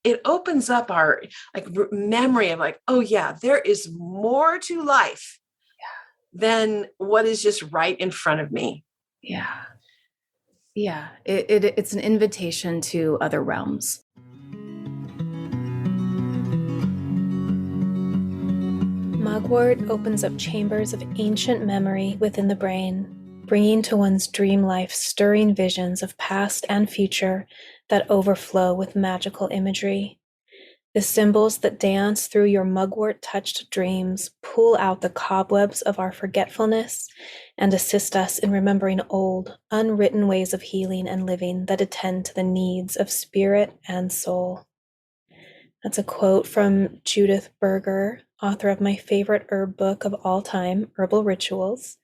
it opens up our like memory of like, oh yeah, there is more to life than what is just right in front of me. Yeah. Yeah. It's an invitation to other realms. Mugwort opens up chambers of ancient memory within the brain, bringing to one's dream life stirring visions of past and future that overflow with magical imagery. The symbols that dance through your mugwort-touched dreams pull out the cobwebs of our forgetfulness and assist us in remembering old, unwritten ways of healing and living that attend to the needs of spirit and soul. That's a quote from Judith Berger, author of my favorite herb book of all time, Herbal Rituals,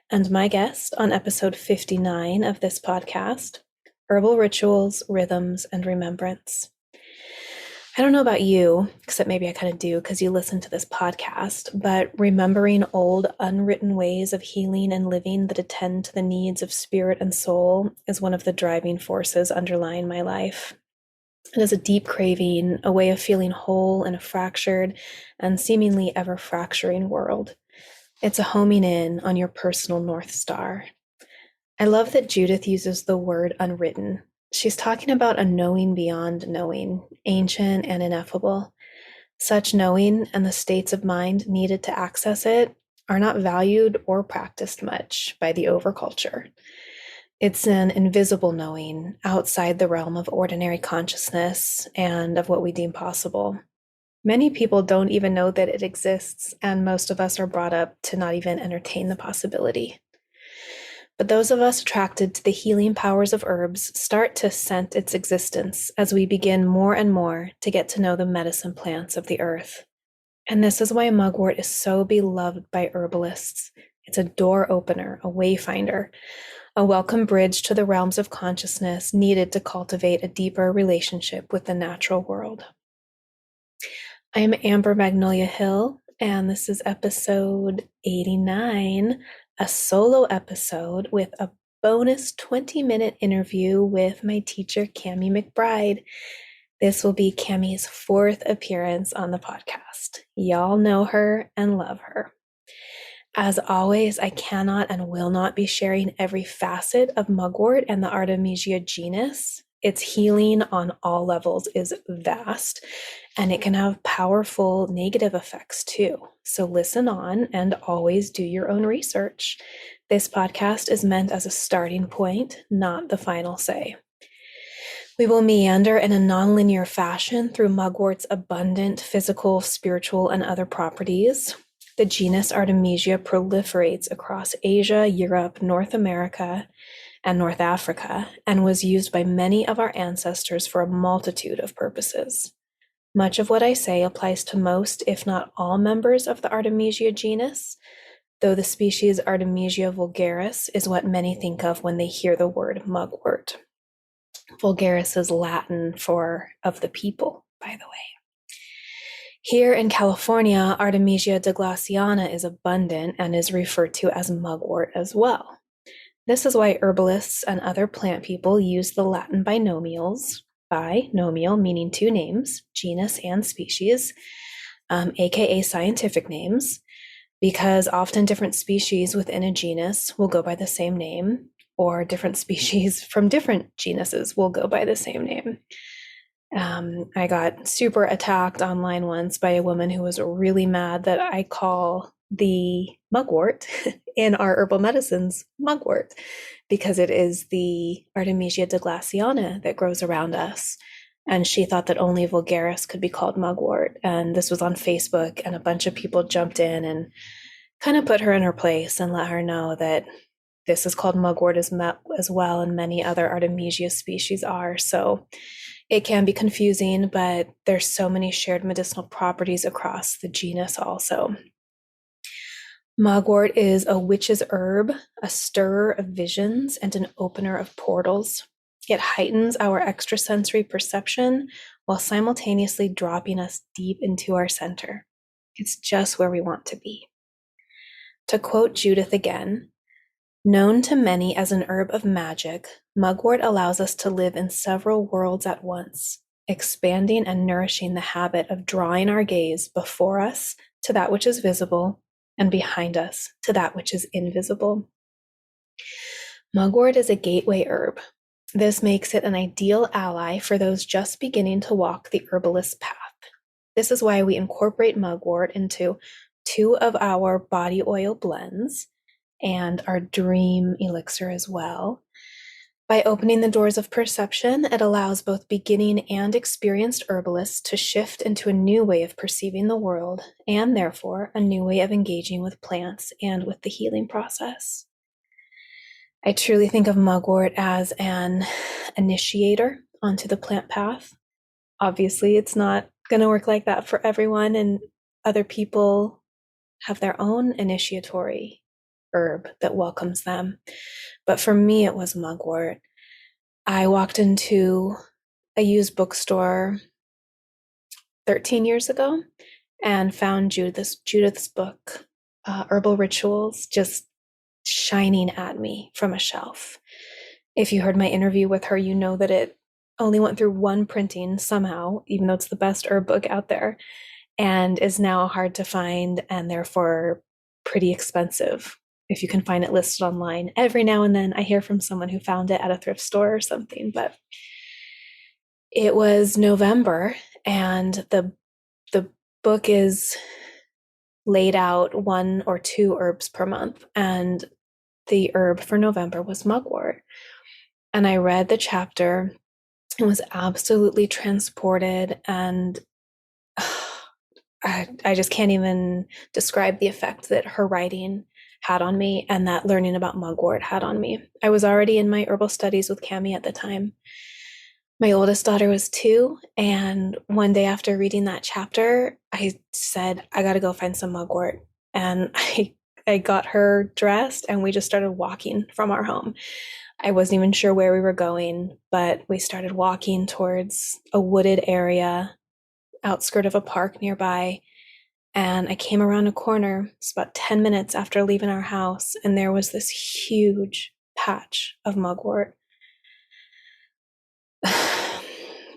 and my guest on episode 59 of this podcast, Herbal Rituals, Rhythms, and Remembrance. I don't know about you, except maybe I kind of do because you listen to this podcast, but remembering old, unwritten ways of healing and living that attend to the needs of spirit and soul is one of the driving forces underlying my life. It is a deep craving, a way of feeling whole in a fractured and seemingly ever fracturing world. It's a homing in on your personal North Star. I love that Judith uses the word unwritten. She's talking about a knowing beyond knowing, ancient and ineffable. Such knowing and the states of mind needed to access it are not valued or practiced much by the overculture. It's an invisible knowing outside the realm of ordinary consciousness and of what we deem possible. Many people don't even know that it exists, and most of us are brought up to not even entertain the possibility. But those of us attracted to the healing powers of herbs start to scent its existence as we begin more and more to get to know the medicine plants of the earth. And this is why mugwort is so beloved by herbalists. It's a door opener, a wayfinder, a welcome bridge to the realms of consciousness needed to cultivate a deeper relationship with the natural world. I am Amber Magnolia Hill, and this is episode 89, a solo episode with a bonus 20-minute interview with my teacher, Kami McBride. This will be Kami's 4th appearance on the podcast. Y'all know her and love her. As always, I cannot and will not be sharing every facet of mugwort and the Artemisia genus. Its healing on all levels is vast, and it can have powerful negative effects too. So listen on and always do your own research. This podcast is meant as a starting point, not the final say. We will meander in a nonlinear fashion through mugwort's abundant physical, spiritual, and other properties. The genus Artemisia proliferates across Asia, Europe, North America, and North Africa, and was used by many of our ancestors for a multitude of purposes. Much of what I say applies to most, if not all, members of the Artemisia genus, though the species Artemisia vulgaris is what many think of when they hear the word mugwort. Vulgaris is Latin for of the people, by the way. Here in California, Artemisia deglaciana is abundant and is referred to as mugwort as well. This is why herbalists and other plant people use the Latin binomials, binomial meaning two names, genus and species, aka scientific names, because often different species within a genus will go by the same name, or different species from different genuses will go by the same name. I got super attacked online once by a woman who was really mad that I call the mugwort in our herbal medicines mugwort because it is the Artemisia deglaciana that grows around us. And she thought that only vulgaris could be called mugwort. And this was on Facebook, and a bunch of people jumped in and kind of put her in her place and let her know that this is called mugwort as well, and many other Artemisia species are. So it can be confusing, but there's so many shared medicinal properties across the genus also. Mugwort is a witch's herb, a stirrer of visions, and an opener of portals. It heightens our extrasensory perception while simultaneously dropping us deep into our center. It's just where we want to be. To quote Judith again, known to many as an herb of magic, mugwort allows us to live in several worlds at once, expanding and nourishing the habit of drawing our gaze before us to that which is visible and behind us to that which is invisible. Mugwort is a gateway herb. This makes it an ideal ally for those just beginning to walk the herbalist path. This is why we incorporate mugwort into 2 of our body oil blends and our dream elixir as well. By opening the doors of perception, it allows both beginning and experienced herbalists to shift into a new way of perceiving the world, and therefore a new way of engaging with plants and with the healing process. I truly think of mugwort as an initiator onto the plant path. Obviously, it's not going to work like that for everyone, and other people have their own initiatory herb that welcomes them. But for me, it was mugwort. I walked into a used bookstore 13 years ago and found Judith's book, Herbal Rituals, just shining at me from a shelf. If you heard my interview with her, you know that it only went through 1 printing somehow, even though it's the best herb book out there, and is now hard to find and therefore pretty expensive if you can find it listed online. Every now and then I hear from someone who found it at a thrift store or something, but it was November and the book is laid out 1 or 2 herbs per month, and the herb for November was mugwort. And I read the chapter and was absolutely transported, and I just can't even describe the effect that her writing had on me and that learning about mugwort had on me. I was already in my herbal studies with Kami at the time. My oldest daughter was 2, and one day after reading that chapter, I said, I got to go find some mugwort. And I got her dressed and we just started walking from our home. I wasn't even sure where we were going, but we started walking towards a wooded area, outskirt of a park nearby. And I came around a corner. It's about 10 minutes after leaving our house, and there was this huge patch of mugwort.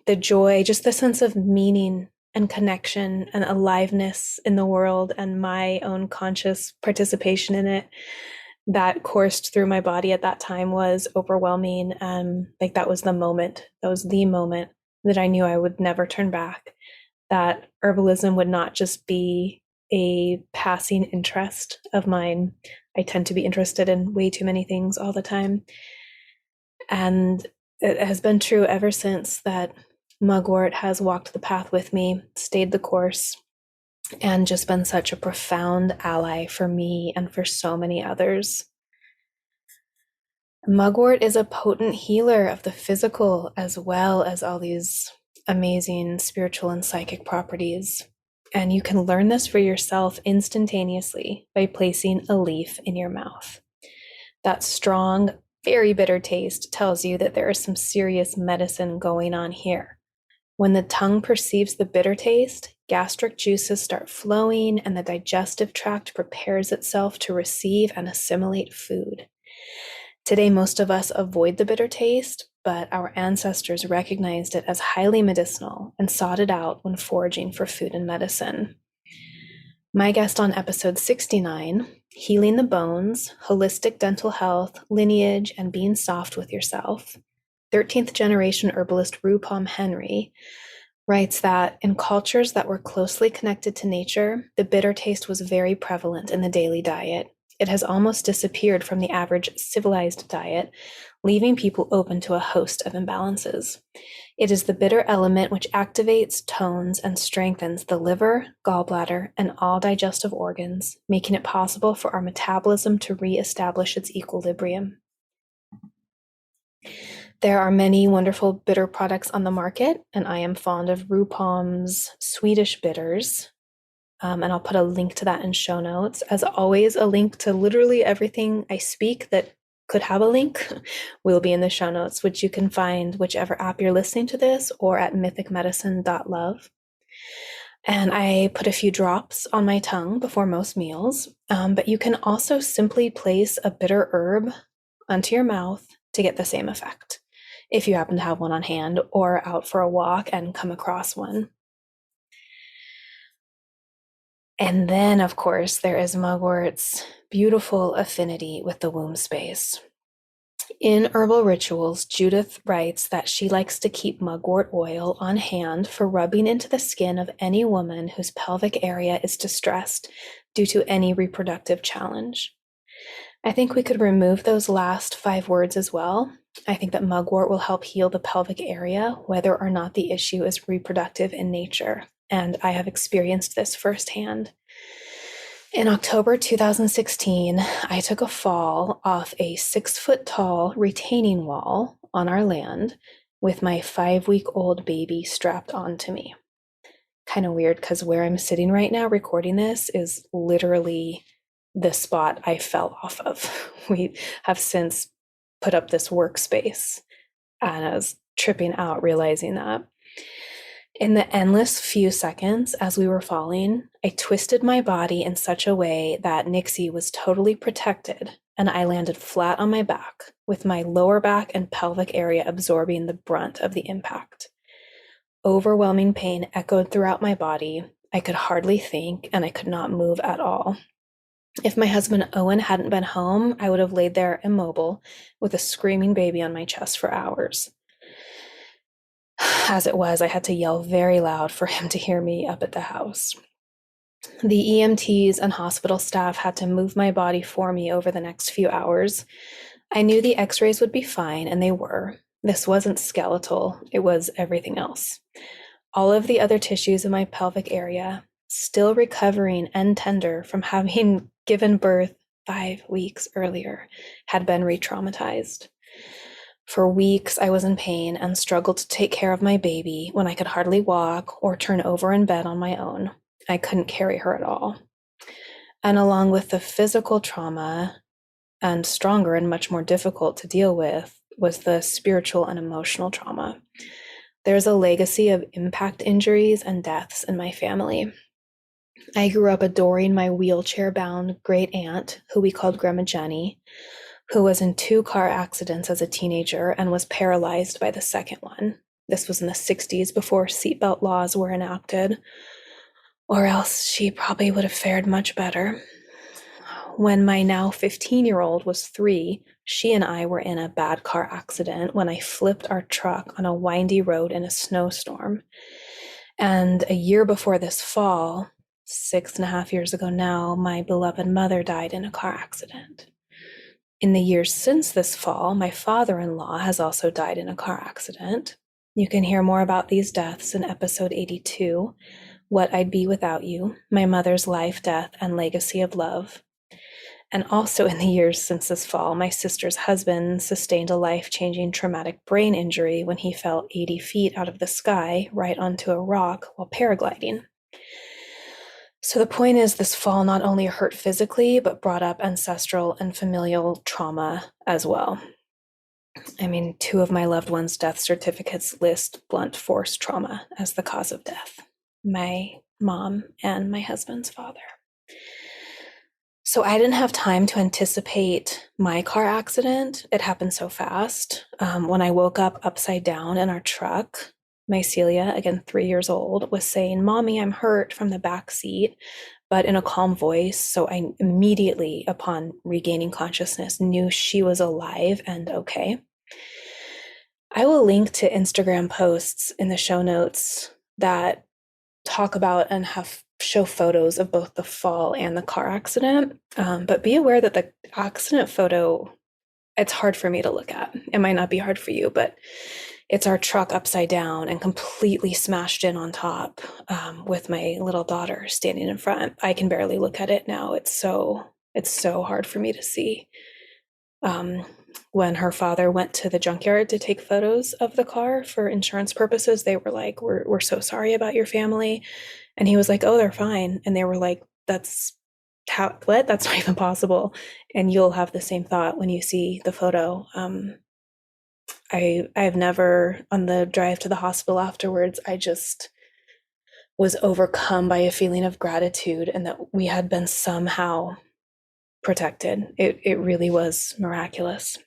The joy, just the sense of meaning and connection and aliveness in the world and my own conscious participation in it that coursed through my body at that time was overwhelming. Like that was the moment that I knew I would never turn back, that herbalism would not just be a passing interest of mine. I tend to be interested in way too many things all the time. And it has been true ever since that mugwort has walked the path with me, stayed the course, and just been such a profound ally for me and for so many others. Mugwort is a potent healer of the physical as well as all these amazing spiritual and psychic properties. And you can learn this for yourself instantaneously by placing a leaf in your mouth. That strong, very bitter taste tells you that there is some serious medicine going on here. When the tongue perceives the bitter taste, gastric juices start flowing and the digestive tract prepares itself to receive and assimilate food. Today, most of us avoid the bitter taste, but our ancestors recognized it as highly medicinal and sought it out when foraging for food and medicine. My guest on episode 69, Healing the Bones, Holistic Dental Health, Lineage, and Being Soft with Yourself, 13th generation herbalist Rupam Henry, writes that in cultures that were closely connected to nature, the bitter taste was very prevalent in the daily diet. It has almost disappeared from the average civilized diet, leaving people open to a host of imbalances. It is the bitter element which activates, tones, and strengthens the liver, gallbladder, and all digestive organs, making it possible for our metabolism to reestablish its equilibrium. There are many wonderful bitter products on the market, and I am fond of Rupam's Swedish bitters. And I'll put a link to that in show notes. As always, a link to literally everything I speak that could have a link will be in the show notes, which you can find whichever app you're listening to this or at mythicmedicine.love. And I put a few drops on my tongue before most meals, but you can also simply place a bitter herb onto your mouth to get the same effect. if you happen to have one on hand or out for a walk and come across one. And then, of course, there is Mugwort's beautiful affinity with the womb space. In Herbal Rituals, Judith writes that she likes to keep mugwort oil on hand for rubbing into the skin of any woman whose pelvic area is distressed due to any reproductive challenge. I think we could remove those last 5 words as well. I think that mugwort will help heal the pelvic area, whether or not the issue is reproductive in nature. And I have experienced this firsthand. In October 2016, I took a fall off a 6-foot-tall retaining wall on our land with my 5-week-old baby strapped onto me. Kind of weird because where I'm sitting right now recording this is literally the spot I fell off of. We have since put up this workspace, and I was tripping out realizing that. In the endless few seconds as we were falling, I twisted my body in such a way that Nixie was totally protected, and I landed flat on my back, with my lower back and pelvic area absorbing the brunt of the impact. Overwhelming pain echoed throughout my body. I could hardly think, and I could not move at all. If my husband Owen hadn't been home, I would have laid there immobile with a screaming baby on my chest for hours. As it was, I had to yell very loud for him to hear me up at the house. The EMTs and hospital staff had to move my body for me over the next few hours. I knew the x-rays would be fine, and they were. This wasn't skeletal, it was everything else. All of the other tissues in my pelvic area, still recovering and tender from having given birth 5 weeks earlier, had been re-traumatized. For weeks, I was in pain and struggled to take care of my baby when I could hardly walk or turn over in bed on my own. I couldn't carry her at all. And along with the physical trauma, and stronger and much more difficult to deal with, was the spiritual and emotional trauma. There's a legacy of impact injuries and deaths in my family. I grew up adoring my wheelchair-bound great aunt, who we called Grandma Jenny, who was in 2 car accidents as a teenager and was paralyzed by the second one. This was in the 60s before seatbelt laws were enacted, or else she probably would have fared much better. When my now 15-year-old was 3, she and I were in a bad car accident when I flipped our truck on a windy road in a snowstorm. And a year before this fall, 6.5 years ago now, my beloved mother died in a car accident. In the years since this fall, my father-in-law has also died in a car accident. You can hear more about these deaths in episode 82, What I'd Be Without You, My Mother's Life, Death, and Legacy of Love. And also in the years since this fall, my sister's husband sustained a life-changing traumatic brain injury when he fell 80 feet out of the sky right onto a rock while paragliding. So the point is, this fall not only hurt physically, but brought up ancestral and familial trauma as well. I mean, 2 of my loved ones' death certificates list blunt force trauma as the cause of death. My mom and my husband's father. So I didn't have time to anticipate my car accident. It happened so fast. When I woke up upside down in our truck, my Celia, again 3 years old, was saying, "Mommy, I'm hurt," from the back seat, but in a calm voice. So I immediately, upon regaining consciousness, knew she was alive and okay. I will link to Instagram posts in the show notes that talk about and show photos of both the fall and the car accident. But be aware that the accident photo, it's hard for me to look at. It might not be hard for you, but it's our truck upside down and completely smashed in on top, with my little daughter standing in front. I can barely look at it now. It's so hard for me to see. When her father went to the junkyard to take photos of the car for insurance purposes, they were like, we're so sorry about your family. And he was like, "Oh, they're fine." And they were like, That's not even possible. And you'll have the same thought when you see the photo. I've never, on the drive to the hospital afterwards, I just was overcome by a feeling of gratitude and that we had been somehow protected. It really was miraculous.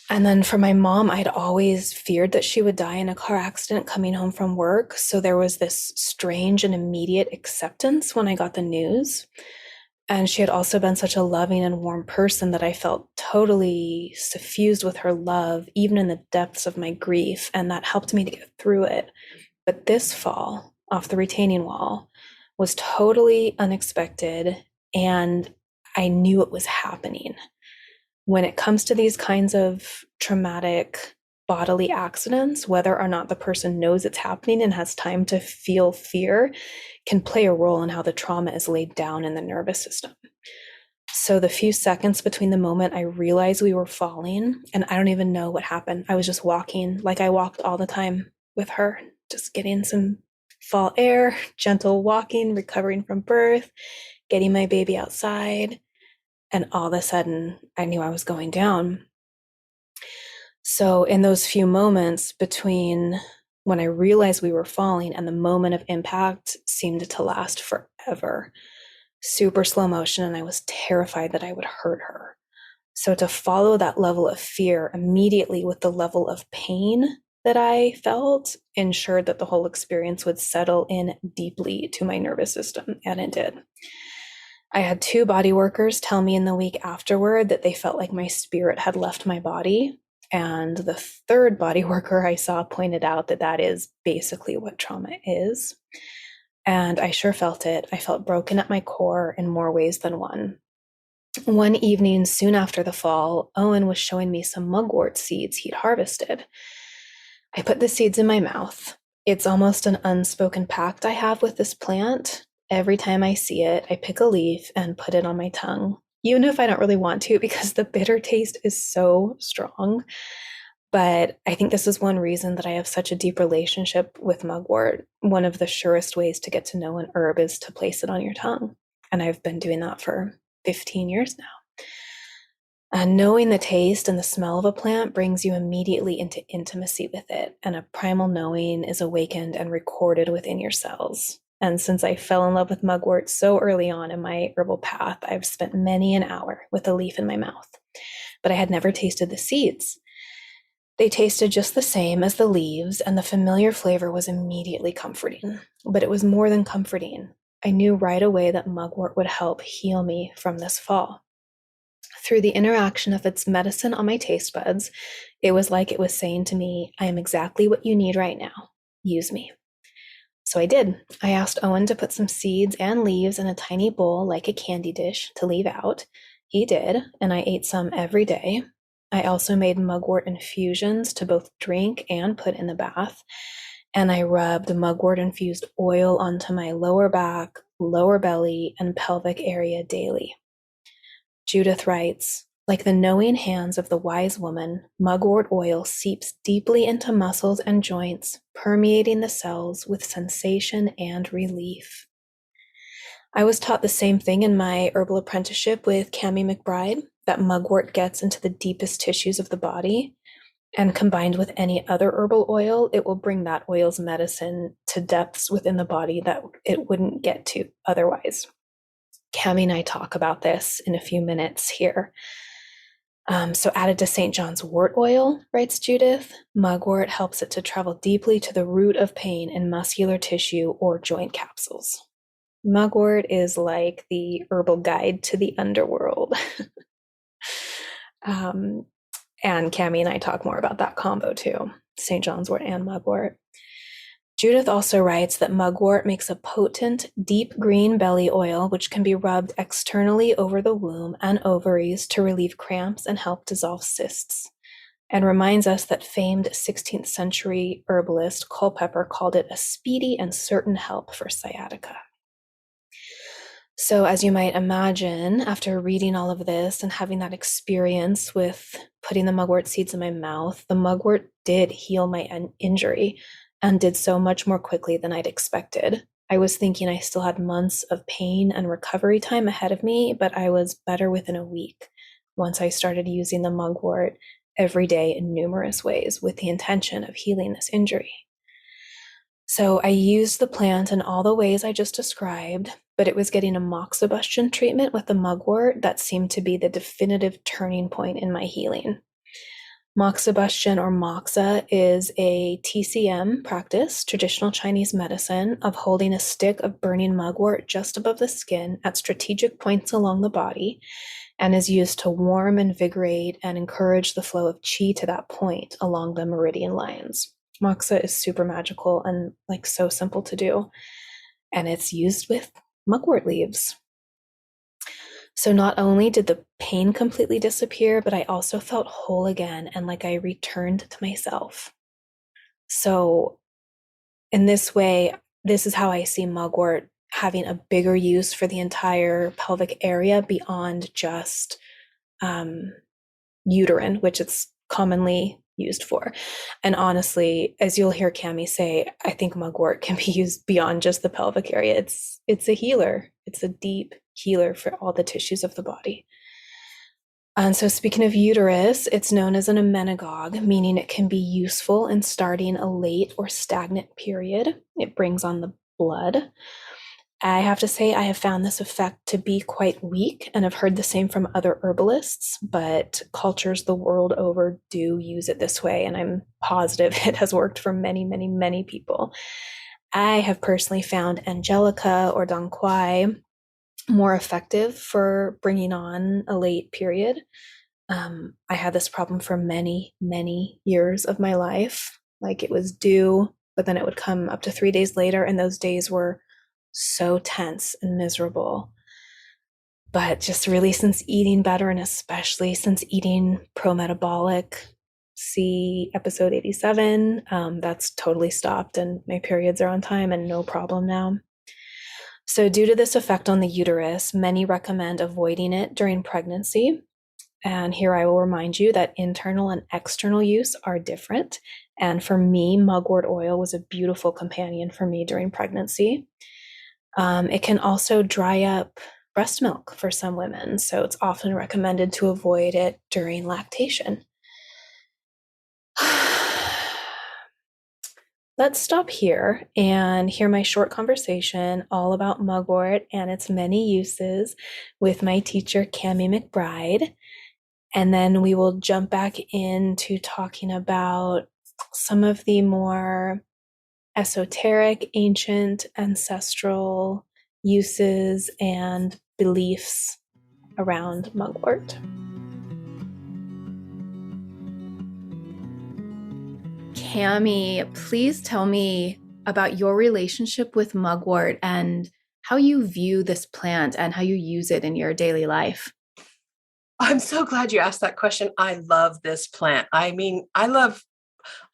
And then for my mom, I'd always feared that she would die in a car accident coming home from work. So there was this strange and immediate acceptance when I got the news. And she had also been such a loving and warm person that I felt totally suffused with her love, even in the depths of my grief. And that helped me to get through it. But this fall off the retaining wall was totally unexpected. And I knew it was happening. When it comes to these kinds of traumatic bodily accidents, whether or not the person knows it's happening and has time to feel fear can play a role in how the trauma is laid down in the nervous system. So the few seconds between the moment I realized we were falling, and I don't even know what happened. I was just walking like I walked all the time with her, just getting some fall air, gentle walking, recovering from birth, getting my baby outside. And all of a sudden, I knew I was going down. So, in those few moments between when I realized we were falling and the moment of impact seemed to last forever, super slow motion, and I was terrified that I would hurt her. So, to follow that level of fear immediately with the level of pain that I felt ensured that the whole experience would settle in deeply to my nervous system, and it did. I had 2 body workers tell me in the week afterward that they felt like my spirit had left my body. And the 3rd body worker I saw pointed out that that is basically what trauma is. And I sure felt it. I felt broken at my core in more ways than one. One evening, soon after the fall, Owen was showing me some mugwort seeds he'd harvested. I put the seeds in my mouth. It's almost an unspoken pact I have with this plant. Every time I see it, I pick a leaf and put it on my tongue, even if I don't really want to, because the bitter taste is so strong. But I think this is one reason that I have such a deep relationship with mugwort. One of the surest ways to get to know an herb is to place it on your tongue. And I've been doing that for 15 years now. Knowing the taste and the smell of a plant brings you immediately into intimacy with it, and a primal knowing is awakened and recorded within your cells. And since I fell in love with mugwort so early on in my herbal path, I've spent many an hour with a leaf in my mouth. But I had never tasted the seeds. They tasted just the same as the leaves, and the familiar flavor was immediately comforting. But it was more than comforting. I knew right away that mugwort would help heal me from this fall. Through the interaction of its medicine on my taste buds, it was like it was saying to me, I am exactly what you need right now. Use me. So I did. I asked Owen to put some seeds and leaves in a tiny bowl like a candy dish to leave out. He did, and I ate some every day. I also made mugwort infusions to both drink and put in the bath. And I rubbed mugwort infused oil onto my lower back, lower belly, and pelvic area daily. Judith writes, like the knowing hands of the wise woman, mugwort oil seeps deeply into muscles and joints, permeating the cells with sensation and relief. I was taught the same thing in my herbal apprenticeship with Kami McBride, that mugwort gets into the deepest tissues of the body, and combined with any other herbal oil, it will bring that oil's medicine to depths within the body that it wouldn't get to otherwise. Kami and I talk about this in a few minutes here. So added to St. John's wort oil, writes Judith, mugwort helps it to travel deeply to the root of pain in muscular tissue or joint capsules. Mugwort is like the herbal guide to the underworld. And Kami and I talk more about that combo too, St. John's wort and mugwort. Judith also writes that mugwort makes a potent, deep green belly oil, which can be rubbed externally over the womb and ovaries to relieve cramps and help dissolve cysts, and reminds us that famed 16th century herbalist Culpepper called it a speedy and certain help for sciatica. So, as you might imagine, after reading all of this and having that experience with putting the mugwort seeds in my mouth, the mugwort did heal my injury and did so much more quickly than I'd expected. I was thinking I still had months of pain and recovery time ahead of me, but I was better within a week once I started using the mugwort every day in numerous ways with the intention of healing this injury. So I used the plant in all the ways I just described, but it was getting a moxibustion treatment with the mugwort that seemed to be the definitive turning point in my healing. Moxibustion or moxa is a TCM practice, traditional Chinese medicine, of holding a stick of burning mugwort just above the skin at strategic points along the body, and is used to warm, invigorate, and encourage the flow of qi to that point along the meridian lines. Moxa is super magical and like so simple to do, and it's used with mugwort leaves. So not only did the pain completely disappear, but I also felt whole again and like I returned to myself. So in this way, this is how I see mugwort having a bigger use for the entire pelvic area beyond just uterine, which it's commonly used for. And honestly, as you'll hear Kami say, I think mugwort can be used beyond just the pelvic area. It's a healer. It's a deep healer for all the tissues of the body. And so speaking of uterus, it's known as an emmenagogue, meaning it can be useful in starting a late or stagnant period. It brings on the blood. I have to say, I have found this effect to be quite weak, and I've heard the same from other herbalists, but cultures the world over do use it this way, and I'm positive it has worked for many, many, many people. I have personally found Angelica or Dong Quai more effective for bringing on a late period. I had this problem for many, many years of my life. Like it was due, but then it would come up to 3 days later, and those days were so tense and miserable. But just really since eating better, and especially since eating pro-metabolic, see episode 87, that's totally stopped, and my periods are on time and no problem now. So due to this effect on the uterus, many recommend avoiding it during pregnancy. And here I will remind you that internal and external use are different. And for me, mugwort oil was a beautiful companion for me during pregnancy. It can also dry up breast milk for some women, so it's often recommended to avoid it during lactation. Let's stop here and hear my short conversation all about mugwort and its many uses with my teacher, Kami McBride. And then we will jump back into talking about some of the more esoteric, ancient, ancestral uses and beliefs around mugwort. Kami, please tell me about your relationship with mugwort and how you view this plant and how you use it in your daily life. I'm so glad you asked that question. I love this plant. I mean, I love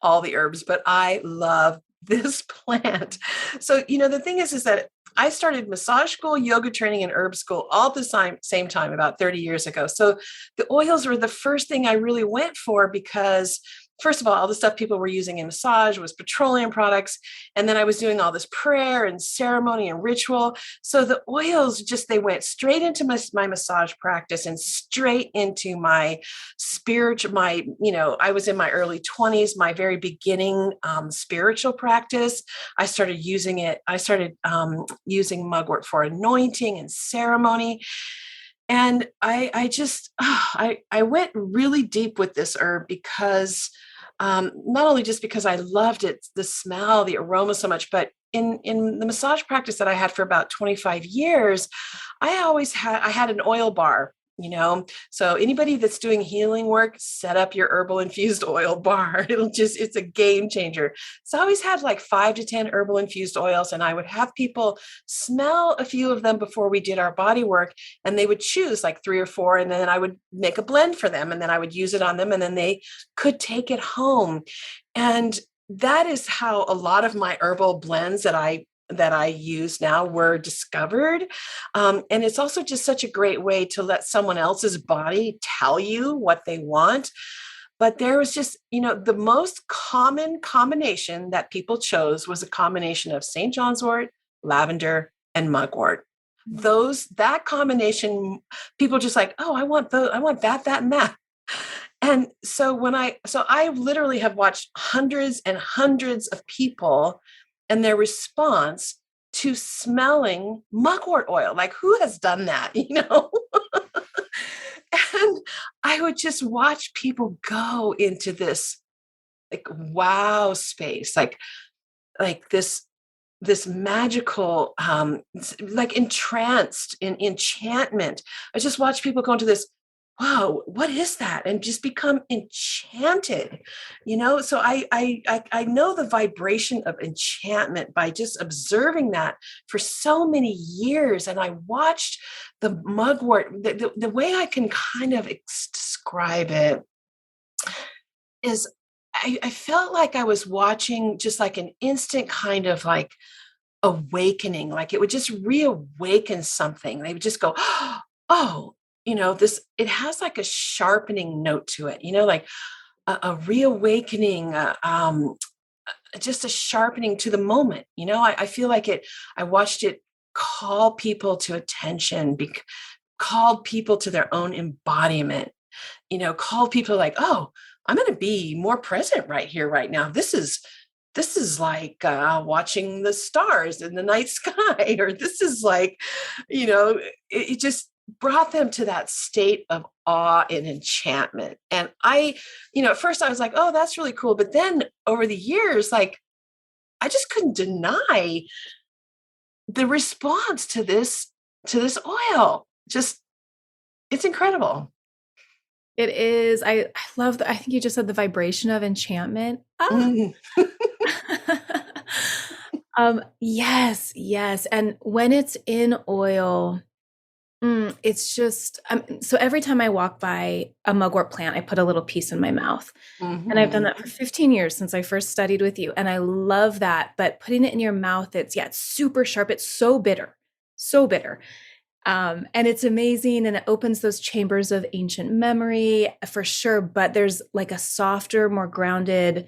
all the herbs, but I love this plant. So, the thing is that I started massage school, yoga training, and herb school all at the same time about 30 years ago. So the oils were the first thing I really went for because first of all the stuff people were using in massage was petroleum products. And then I was doing all this prayer and ceremony and ritual. So the oils they went straight into my massage practice and straight into my spiritual, I was in my early 20s, my very beginning spiritual practice. I started using it. I started using mugwort for anointing and ceremony. And I went really deep with this herb because not only just because I loved it, the smell, the aroma so much, but in the massage practice that I had for about 25 years, I had an oil bar. So anybody that's doing healing work, set up your herbal infused oil bar. It's a game changer. So I always had like 5 to 10 herbal infused oils, and I would have people smell a few of them before we did our body work, and they would choose like 3 or 4, and then I would make a blend for them, and then I would use it on them, and then they could take it home. And that is how a lot of my herbal blends that I use now were discovered. And it's also just such a great way to let someone else's body tell you what they want. But there was just, the most common combination that people chose was a combination of St. John's wort, lavender, and mugwort. That combination, people just like, oh, I want that, and that. And so I literally have watched hundreds and hundreds of people and their response to smelling mugwort oil. Like, who has done that, And I would just watch people go into this like wow space, like this magical like entranced in enchantment. I just watch people go into this, wow, what is that, and just become enchanted, so I know the vibration of enchantment by just observing that for so many years. And I watched the mugwort. The way I can kind of describe it is I felt like I was watching just like an instant kind of like awakening, like it would just reawaken something. They would just go, oh, this, it has like a sharpening note to it, like a reawakening, just a sharpening to the moment. I feel like I watched it call people to attention, called people to their own embodiment, called people like, oh, I'm going to be more present right here, right now. This is like watching the stars in the night sky, or this is like, it just brought them to that state of awe and enchantment. And at first I was like, oh, that's really cool. But then over the years, like, I just couldn't deny the response to this oil. Just, it's incredible. It is. I love I think you just said the vibration of enchantment. Ah. Mm. Yes, yes. And when it's in oil, it's just so every time I walk by a mugwort plant, I put a little piece in my mouth. And I've done Mhm. that for 15 years since I first studied with you. And I love that. But putting it in your mouth, it's super sharp. It's so bitter, so bitter. And it's amazing. And it opens those chambers of ancient memory for sure. But there's like a softer, more grounded,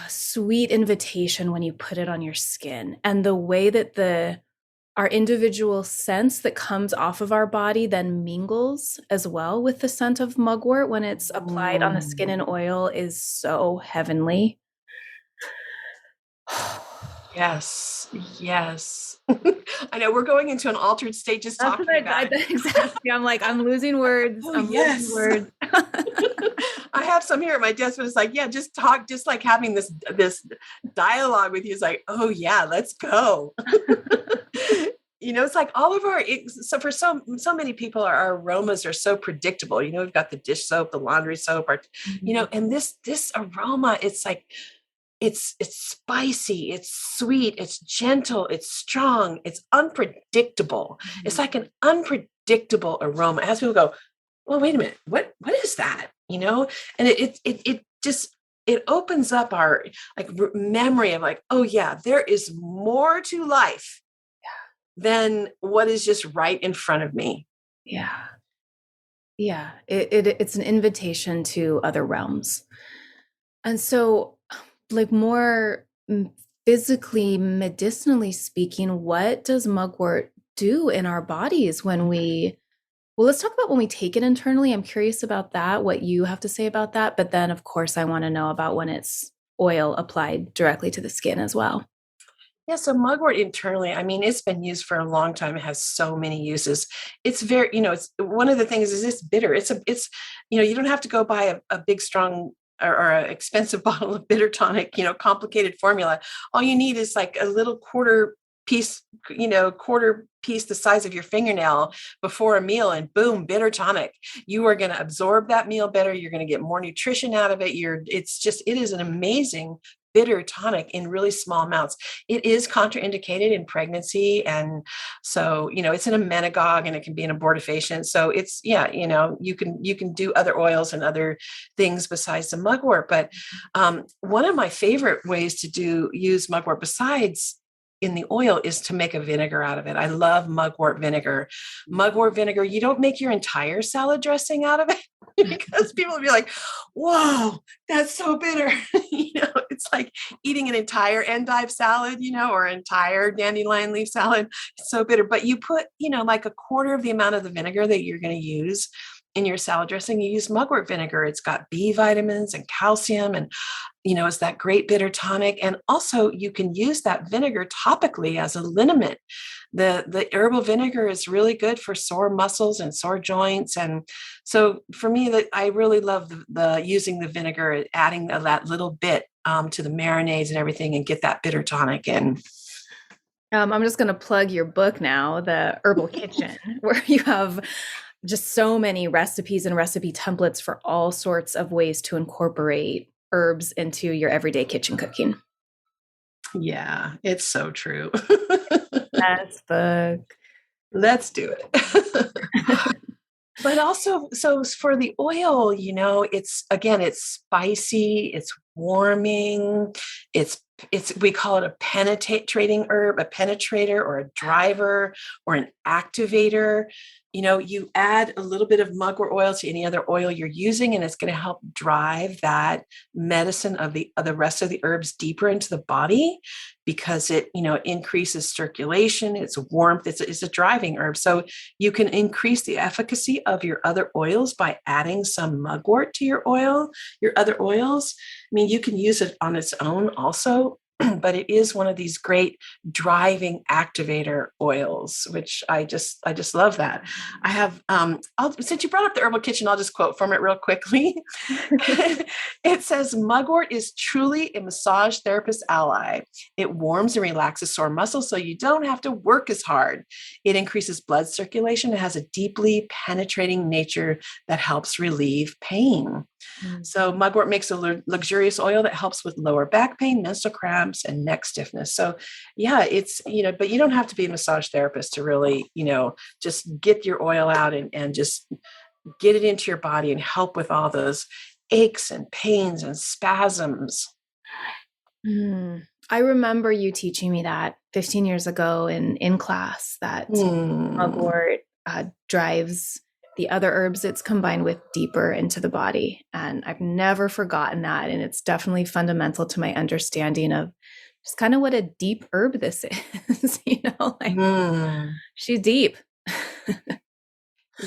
sweet invitation when you put it on your skin. And the way that our individual scents that comes off of our body then mingles as well with the scent of mugwort when it's applied on the skin Mm. and oil is so heavenly. Yes, yes. I know we're going into an altered state just That's what talking about it. exactly. I'm like, I'm losing words. Oh, I'm losing yes. words. I have some here at my desk, but it's like, yeah, just talk, just like having this dialogue with you is like, oh yeah, let's go. It's like all of so for so many people, our aromas are so predictable. We've got the dish soap, the laundry soap, and this aroma, it's like, it's spicy, it's sweet, it's gentle, it's strong, it's unpredictable. It's like an unpredictable aroma. As people go, well, wait a minute, what is that? And it just, it opens up our like memory of like, oh yeah, there is more to life than what is just right in front of me. Yeah. Yeah. It's an invitation to other realms. And so, like, more physically, medicinally speaking, what does mugwort do in our bodies when well, let's talk about when we take it internally. I'm curious about that, what you have to say about that. But then, of course, I want to know about when it's oil applied directly to the skin as well. Yeah, so mugwort internally, I mean, it's been used for a long time. It has so many uses. It's very, it's one of the things is it's bitter. You don't have to go buy a big, strong or an expensive bottle of bitter tonic, complicated formula. All you need is like a little piece, quarter piece the size of your fingernail before a meal, and boom, bitter tonic. You are going to absorb that meal better. You're going to get more nutrition out of it. It is an amazing bitter tonic in really small amounts. It is contraindicated in pregnancy. And so, it's an emmenagogue and it can be an abortifacient. So it's, yeah, you can do other oils and other things besides the mugwort. But one of my favorite ways to use mugwort besides in the oil is to make a vinegar out of it. I love mugwort vinegar. Mugwort vinegar, you don't make your entire salad dressing out of it because people will be like, whoa, that's so bitter. It's like eating an entire endive salad, or entire dandelion leaf salad. It's so bitter. But you put, like a quarter of the amount of the vinegar that you're going to use in your salad dressing, you use mugwort vinegar. It's got B vitamins and calcium, and it's that great bitter tonic. And also you can use that vinegar topically as a liniment. The herbal vinegar is really good for sore muscles and sore joints. And so for me, that I really love the using the vinegar, adding that little bit to the marinades and everything, and get that bitter tonic in. I'm just going to plug your book now, The Herbal Kitchen, where you have just so many recipes and recipe templates for all sorts of ways to incorporate herbs into your everyday kitchen cooking. Yeah, it's so true. That's book. Let's do it. But also, so for the oil, it's spicy, it's warming, we call it a penetrating herb, a penetrator or a driver or an activator. You add a little bit of mugwort oil to any other oil you're using, and it's going to help drive that medicine of the rest of the herbs deeper into the body, because it increases circulation, it's warmth, it's a driving herb. So you can increase the efficacy of your other oils by adding some mugwort to your other oils. I mean, you can use it on its own also, but it is one of these great driving activator oils, which I just love that. I have since you brought up the herbal kitchen, I'll just quote from it real quickly. It says, "Mugwort is truly a massage therapist ally. It warms and relaxes sore muscles so you don't have to work as hard. It increases blood circulation. It has a deeply penetrating nature that helps relieve pain." So mugwort makes a luxurious oil that helps with lower back pain, menstrual cramps, and neck stiffness. So yeah, but you don't have to be a massage therapist to really, just get your oil out and just get it into your body and help with all those aches and pains and spasms. I remember you teaching me that 15 years ago in class, that Mm. mugwort drives the other herbs it's combined with deeper into the body. And I've never forgotten that. And it's definitely fundamental to my understanding of just kind of what a deep herb this is, Mm. she's deep.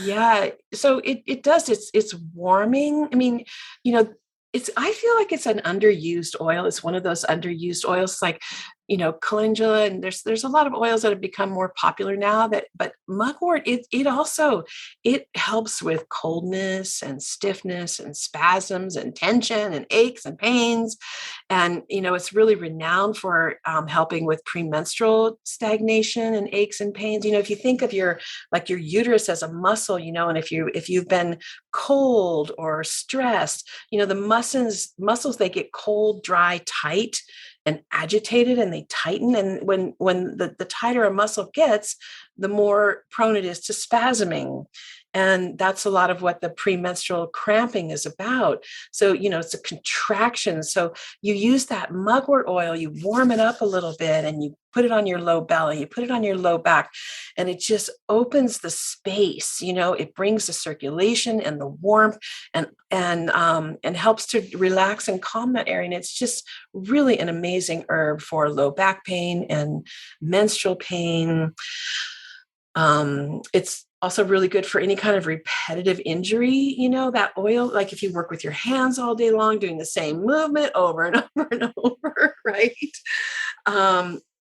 Yeah. So it does. It's warming. I mean, you know, I feel like it's an underused oil. It's one of those underused oils, like, calendula, and there's a lot of oils that have become more popular now, but mugwort, it helps with coldness and stiffness and spasms and tension and aches and pains. And it's really renowned for helping with premenstrual stagnation and aches and pains. If you think of your uterus as a muscle, and if you've been cold or stressed, the muscles, they get cold, dry, tight, and agitated, and they tighten. And when the tighter a muscle gets, the more prone it is to spasming. And that's a lot of what the premenstrual cramping is about. So, it's a contraction. So you use that mugwort oil, you warm it up a little bit, and you put it on your low belly, you put it on your low back, and it just opens the space. It brings the circulation and the warmth, and helps to relax and calm that area. And it's just really an amazing herb for low back pain and menstrual pain. It's also really good for any kind of repetitive injury. That oil, like if you work with your hands all day long, doing the same movement over and over and over, right?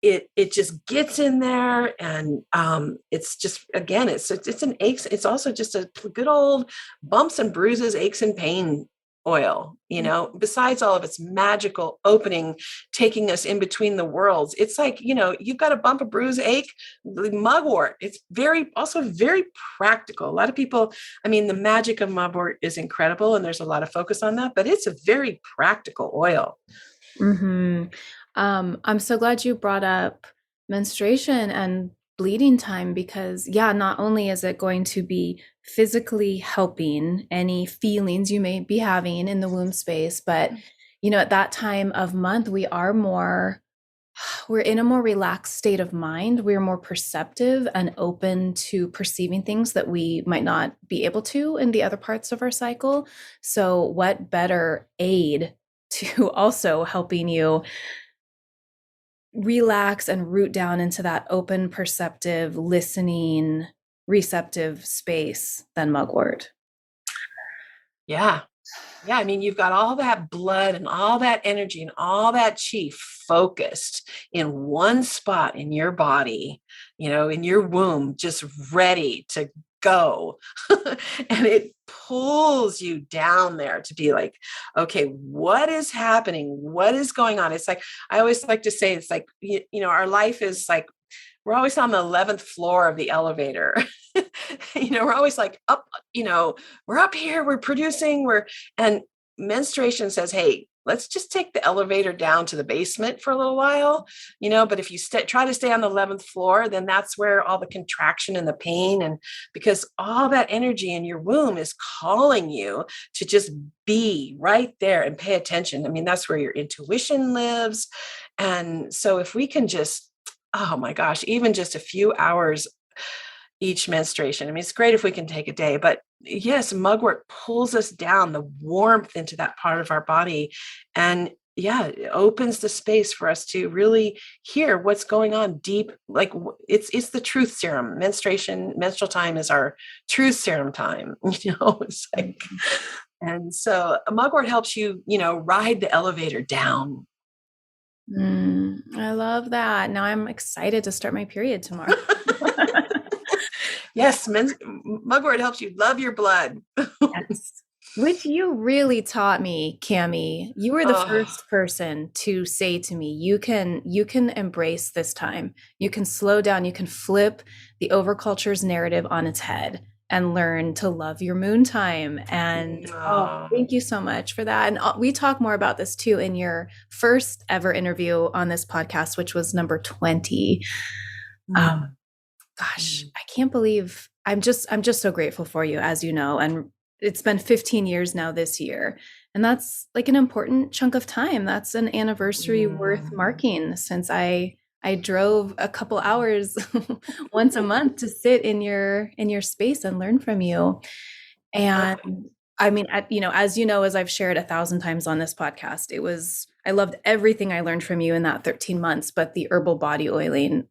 It just gets in there, and it's just, again, it's an aches. It's also just a good old bumps and bruises, aches and pain oil. Besides all of its magical opening, taking us in between the worlds, it's like, you've got a bump, a bruise, ache, the mugwort. It's also very practical. A lot of people, I mean, the magic of mugwort is incredible, and there's a lot of focus on that, but it's a very practical oil. I'm so glad you brought up menstruation and bleeding time, because yeah, not only is it going to be physically helping any feelings you may be having in the womb space, but at that time of month, we're in a more relaxed state of mind. We're more perceptive and open to perceiving things that we might not be able to in the other parts of our cycle. So what better aid to also helping you relax and root down into that open, perceptive, listening, receptive space than mugwort? Yeah. Yeah, I mean, you've got all that blood and all that energy and all that chi focused in one spot in your body, in your womb, just ready to go. And it pulls you down there to be like, okay, what is happening? What is going on? It's like, I always like to say, it's like, our life is like, we're always on the 11th floor of the elevator. We're always like up, we're up here, we're producing, and menstruation says, hey, let's just take the elevator down to the basement for a little while, but if you try to stay on the 11th floor, then that's where all the contraction and the pain, and because all that energy in your womb is calling you to just be right there and pay attention. I mean, that's where your intuition lives. And so if we can just, oh my gosh, even just a few hours each menstruation. I mean, it's great if we can take a day, but yes, mugwort pulls us down, the warmth into that part of our body. And yeah, it opens the space for us to really hear what's going on deep. Like it's the truth serum. Menstrual time is our truth serum time. It's like, and so a mugwort helps you, ride the elevator down. I love that. Now I'm excited to start my period tomorrow. Yes, mugwort helps you love your blood. Yes. Which you really taught me, Kami. You were the Oh, first person to say to me, you can embrace this time. You can slow down, you can flip the overculture's narrative on its head and learn to love your moon time. And oh, oh. thank you so much for that. And we talk more about this too in your first ever interview on this podcast, which was number 20. Um, Mm. Gosh, Mm. I can't believe I'm just so grateful for you, as you know. And it's been 15 years now this year. And that's like an important chunk of time. That's an anniversary worth Mm. marking since I drove a couple hours once a month to sit in your space and learn from you. And I mean, as you know, as I've shared 1,000 times on this podcast, I loved everything I learned from you in that 13 months, but the herbal body oiling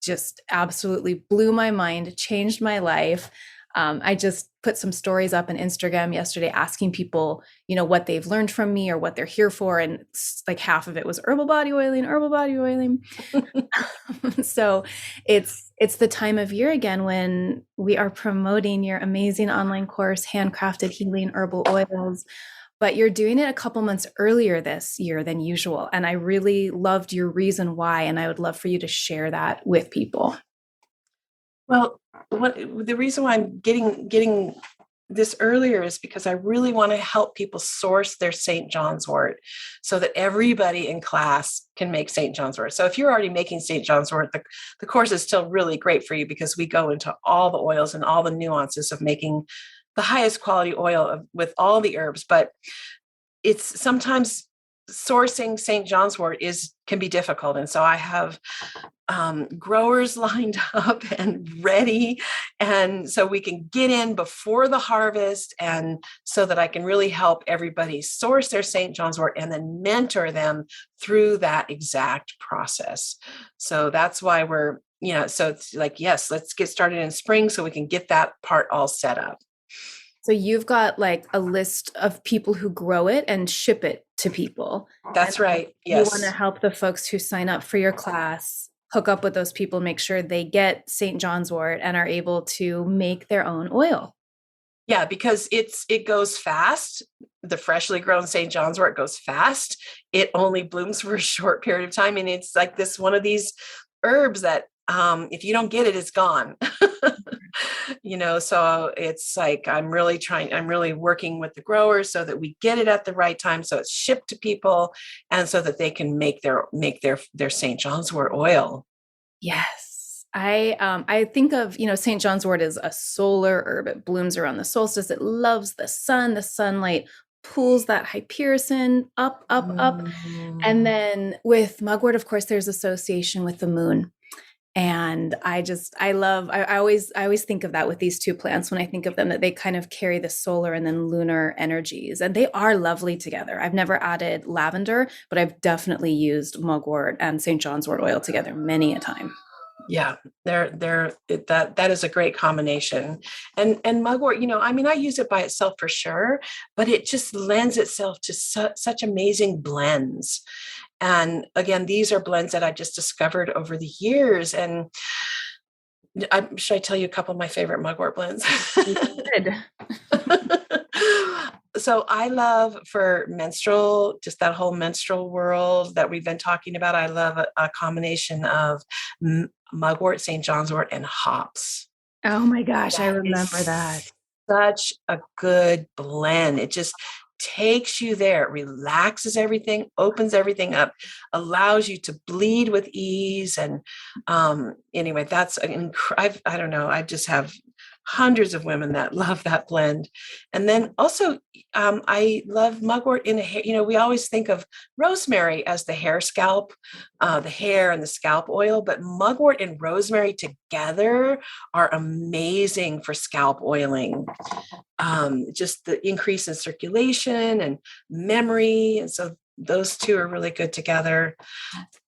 just absolutely blew my mind, changed my life. I just put some stories up on Instagram yesterday asking people, what they've learned from me or what they're here for. And like half of it was herbal body oiling, herbal body oiling. So it's the time of year again when we are promoting your amazing online course, Handcrafted Healing Herbal Oils, but you're doing it a couple months earlier this year than usual. And I really loved your reason why. And I would love for you to share that with people. Well, the reason why I'm getting this earlier is because I really want to help people source their St. John's wort so that everybody in class can make St. John's wort. So if you're already making St. John's wort, the course is still really great for you because we go into all the oils and all the nuances of making the highest quality oil with all the herbs. But it's sometimes sourcing St. John's wort can be difficult. And so I have growers lined up and ready. And so we can get in before the harvest, and so that I can really help everybody source their St. John's wort and then mentor them through that exact process. So that's why so it's like, yes, let's get started in spring so we can get that part all set up. So you've got like a list of people who grow it and ship it to people. And That's right. you want to Yes. help the folks who sign up for your class hook up with those people, make sure they get St. John's wort and are able to make their own oil. Yeah, because it goes fast. The freshly grown St. John's wort goes fast. It only blooms for a short period of time. And it's like this one of these herbs that if you don't get it, it's gone. So it's like I'm really working with the growers so that we get it at the right time. So it's shipped to people and so that they can make their St. John's wort oil. Yes. I think of, St. John's wort as a solar herb. It blooms around the solstice. It loves the sun. The sunlight pulls that hypericin up, up, up. And Mm. then with mugwort, of course, there's association with the moon. And I always think of that with these two plants when I think of them, that they kind of carry the solar and then lunar energies, and they are lovely together. I've never added lavender, but I've definitely used mugwort and St. John's wort oil together many a time. Yeah, that is a great combination. And mugwort, I mean, I use it by itself for sure, but it just lends itself to such amazing blends. And again, these are blends that I just discovered over the years. And should I tell you a couple of my favorite mugwort blends? Good. So I love for menstrual, just that whole menstrual world that we've been talking about. I love a combination of mugwort, St. John's wort, and hops. Oh my gosh, I That remember that. is such a good blend. It just takes you there. It relaxes everything, opens everything up, allows you to bleed with ease. And anyway, that's I don't know. I just have hundreds of women that love that blend. And then also, I love mugwort in a hair. We always think of rosemary as the hair scalp, the hair and the scalp oil, but mugwort and rosemary together are amazing for scalp oiling. Just the increase in circulation and memory. And so those two are really good together.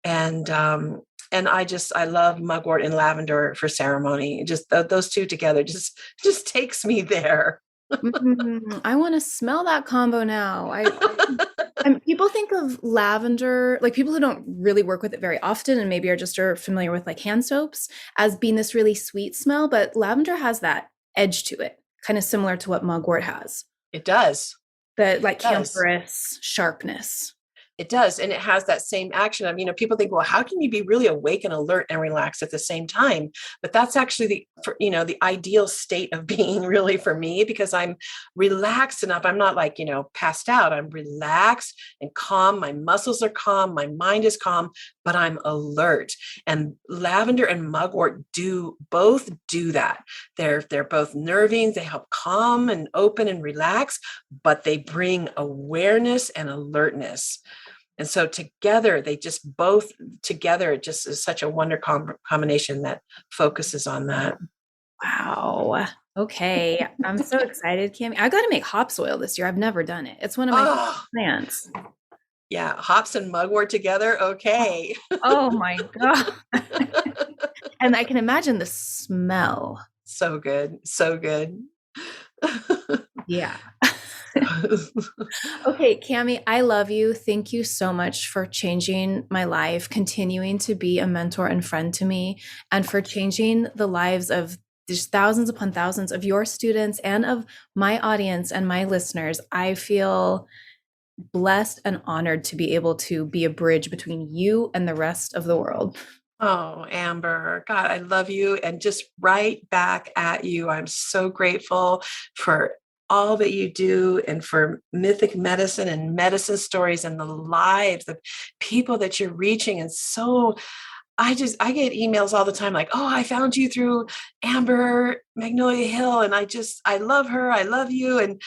And I love mugwort and lavender for ceremony. Just those two together just takes me there. I want to smell that combo now. And people think of lavender, like people who don't really work with it very often and maybe are familiar with like hand soaps as being this really sweet smell, but lavender has that edge to it, kind of similar to what mugwort has. It does. The like It does. camphorous sharpness. It does. And it has that same action. I mean, people think, well, how can you be really awake and alert and relaxed at the same time? But that's actually the ideal state of being really for me, because I'm relaxed enough. I'm not like, passed out. I'm relaxed and calm. My muscles are calm. My mind is calm, but I'm alert. And lavender and mugwort both do that. They're both nerving. They help calm and open and relax, but they bring awareness and alertness. And so together, it just is such a wonderful combination that focuses on that. Wow. Okay. I'm so excited, Cami. I got to make hops oil this year. I've never done it. It's one of my Oh, plants. yeah. Hops and mugwort together. Okay. Oh my God. And I can imagine the smell. So good. So good. Yeah. Okay, Cami, I love you. Thank you so much for changing my life, continuing to be a mentor and friend to me, and for changing the lives of just thousands upon thousands of your students and of my audience and my listeners. I feel blessed and honored to be able to be a bridge between you and the rest of the world. Oh, Amber, God, I love you. And just right back at you. I'm so grateful for all that you do and for mythic medicine and medicine stories and the lives of people that you're reaching. And so I get emails all the time like, oh, I found you through Amber Magnolia Hill. And I love her. I love you. And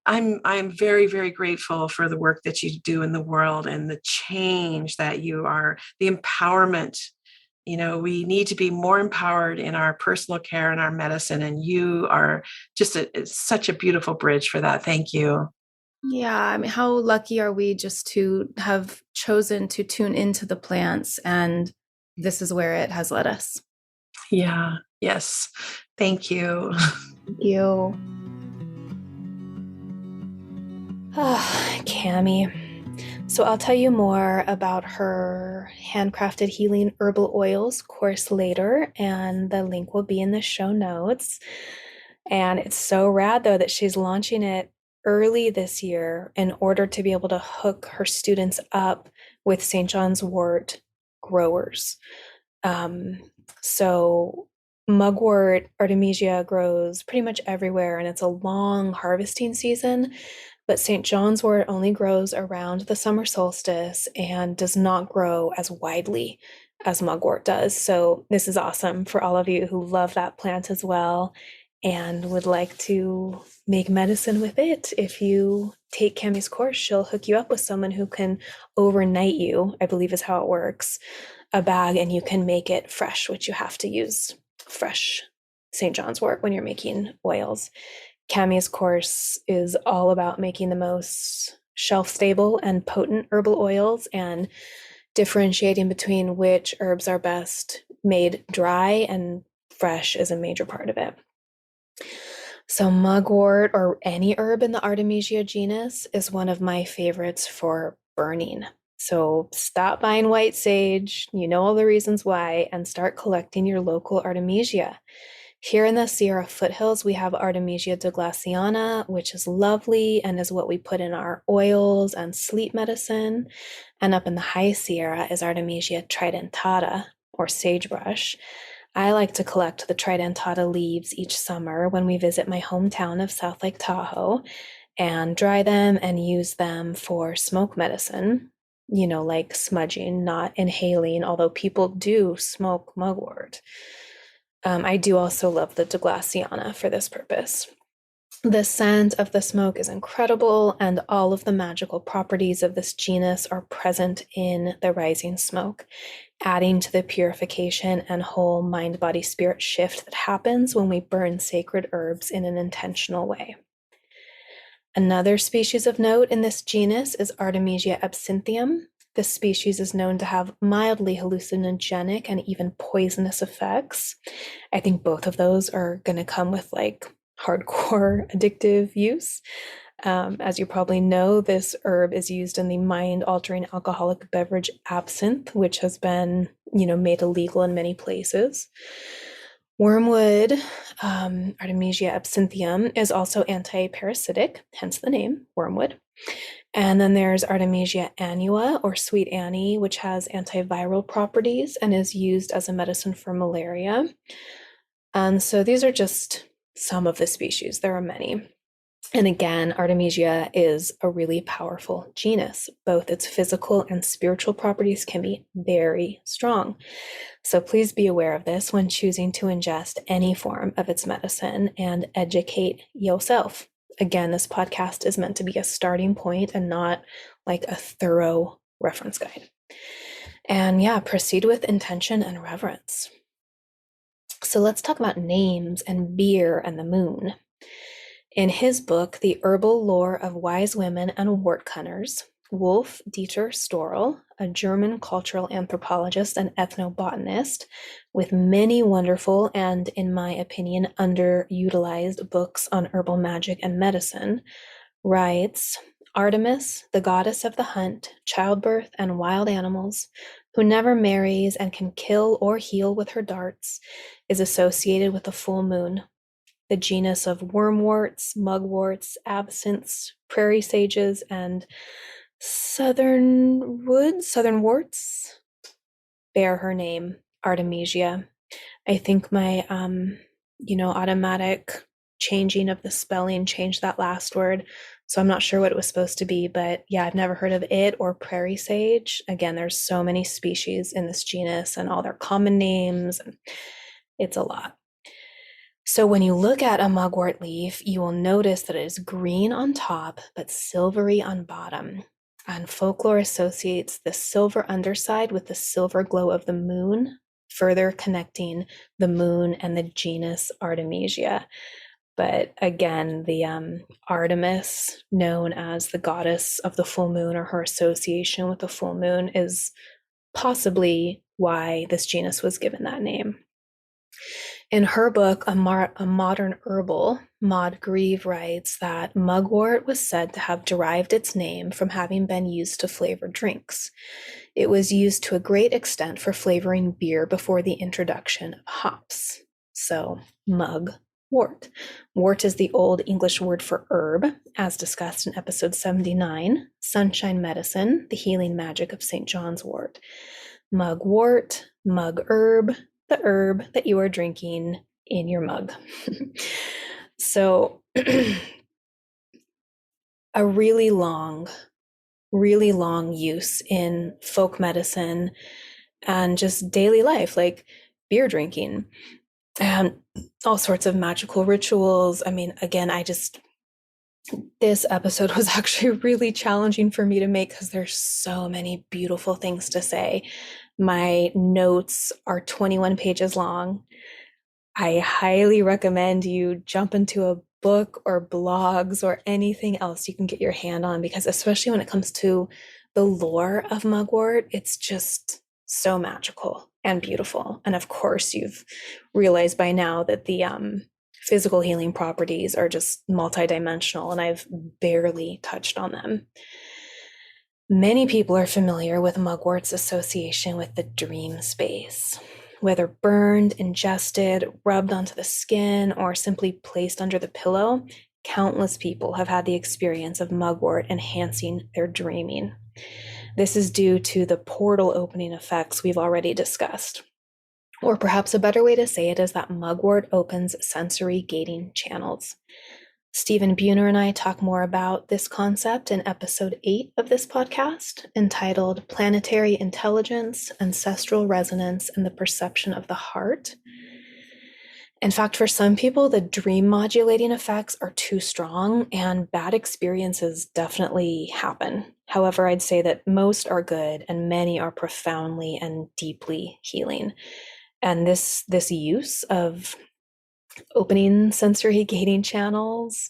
I'm very, very grateful for the work that you do in the world and the change that you are, the empowerment. We need to be more empowered in our personal care and our medicine. And you are just such a beautiful bridge for that. Thank you. Yeah, I mean, how lucky are we just to have chosen to tune into the plants, and this is where it has led us. Yeah. Yes. Thank you. Thank you. Cami. So I'll tell you more about her handcrafted healing herbal oils course later, and the link will be in the show notes. And it's so rad though that she's launching it early this year in order to be able to hook her students up with St. John's wort growers. So mugwort artemisia grows pretty much everywhere, and it's a long harvesting season. But St. John's wort only grows around the summer solstice and does not grow as widely as mugwort does. So this is awesome for all of you who love that plant as well and would like to make medicine with it. If you take Cami's course, she'll hook you up with someone who can overnight you, I believe is how it works, a bag, and you can make it fresh, which you have to use fresh St. John's wort when you're making oils. Cami's course is all about making the most shelf-stable and potent herbal oils and differentiating between which herbs are best made dry, and fresh is a major part of it. So mugwort, or any herb in the Artemisia genus, is one of my favorites for burning. So stop buying white sage, you know all the reasons why, and start collecting your local Artemisia. Here in the Sierra foothills, we have Artemisia douglassiana, which is lovely and is what we put in our oils and sleep medicine. And up in the high Sierra is Artemisia tridentata, or sagebrush. I like to collect the tridentata leaves each summer when we visit my hometown of South Lake Tahoe and dry them and use them for smoke medicine, like smudging, not inhaling, although people do smoke mugwort. I do also love the douglassiana for this purpose. The scent of the smoke is incredible, and all of the magical properties of this genus are present in the rising smoke, adding to the purification and whole mind, body, spirit shift that happens when we burn sacred herbs in an intentional way. Another species of note in this genus is Artemisia absinthium. This species is known to have mildly hallucinogenic and even poisonous effects. I think both of those are going to come with hardcore addictive use. As you probably know, this herb is used in the mind-altering alcoholic beverage absinthe, which has been, made illegal in many places. Wormwood, Artemisia absinthium, is also anti-parasitic, hence the name, wormwood. And then there's Artemisia annua, or sweet Annie, which has antiviral properties and is used as a medicine for malaria. And so these are just some of the species. There are many. And again, Artemisia is a really powerful genus. Both its physical and spiritual properties can be very strong. So please be aware of this when choosing to ingest any form of its medicine and educate yourself. Again, this podcast is meant to be a starting point and not like a thorough reference guide. And proceed with intention and reverence. So let's talk about names and beer and the moon. In his book, The Herbal Lore of Wise Women and Wort Cunners, Wolf Dieter Storl, a German cultural anthropologist and ethnobotanist with many wonderful and, in my opinion, underutilized books on herbal magic and medicine, writes, Artemis, the goddess of the hunt, childbirth, and wild animals, who never marries and can kill or heal with her darts, is associated with the full moon. The genus of wormworts, mugworts, absinthes, prairie sages, and southern worts bear her name, Artemisia. I think my, automatic changing of the spelling changed that last word. So I'm not sure what it was supposed to be, but I've never heard of it or prairie sage. Again, there's so many species in this genus and all their common names. And it's a lot. So when you look at a mugwort leaf, you will notice that it is green on top, but silvery on bottom. And folklore associates the silver underside with the silver glow of the moon, further connecting the moon and the genus Artemisia. But again, the Artemis, known as the goddess of the full moon, or her association with the full moon, is possibly why this genus was given that name. In her book, A Modern Herbal, Maud Grieve writes that mugwort was said to have derived its name from having been used to flavor drinks. It was used to a great extent for flavoring beer before the introduction of hops. So, mugwort. Wort is the Old English word for herb, as discussed in episode 79, Sunshine Medicine, the Healing Magic of St. John's Wort. Mugwort, mug herb, the herb that you are drinking in your mug. So a really long use in folk medicine and just daily life, like beer drinking and all sorts of magical rituals. I mean, again, this episode was actually really challenging for me to make because there's so many beautiful things to say. My notes are 21 pages long. I highly recommend you jump into a book or blogs or anything else you can get your hand on, because especially when it comes to the lore of mugwort, it's just so magical. and beautiful. And of course, you've realized by now that the physical healing properties are just multidimensional, and I've barely touched on them. Many people are familiar with mugwort's association with the dream space. Whether burned, ingested, rubbed onto the skin, or simply placed under the pillow, countless people have had the experience of mugwort enhancing their dreaming. This is due to the portal opening effects we've already discussed. Or perhaps a better way to say it is that mugwort opens sensory gating channels. Stephen Buhner and I talk more about this concept in episode 8 of this podcast, entitled Planetary Intelligence, Ancestral Resonance, and the Perception of the Heart. In fact, for some people, the dream modulating effects are too strong and bad experiences definitely happen. However, I'd say that most are good and many are profoundly and deeply healing. And this use of opening sensory gating channels,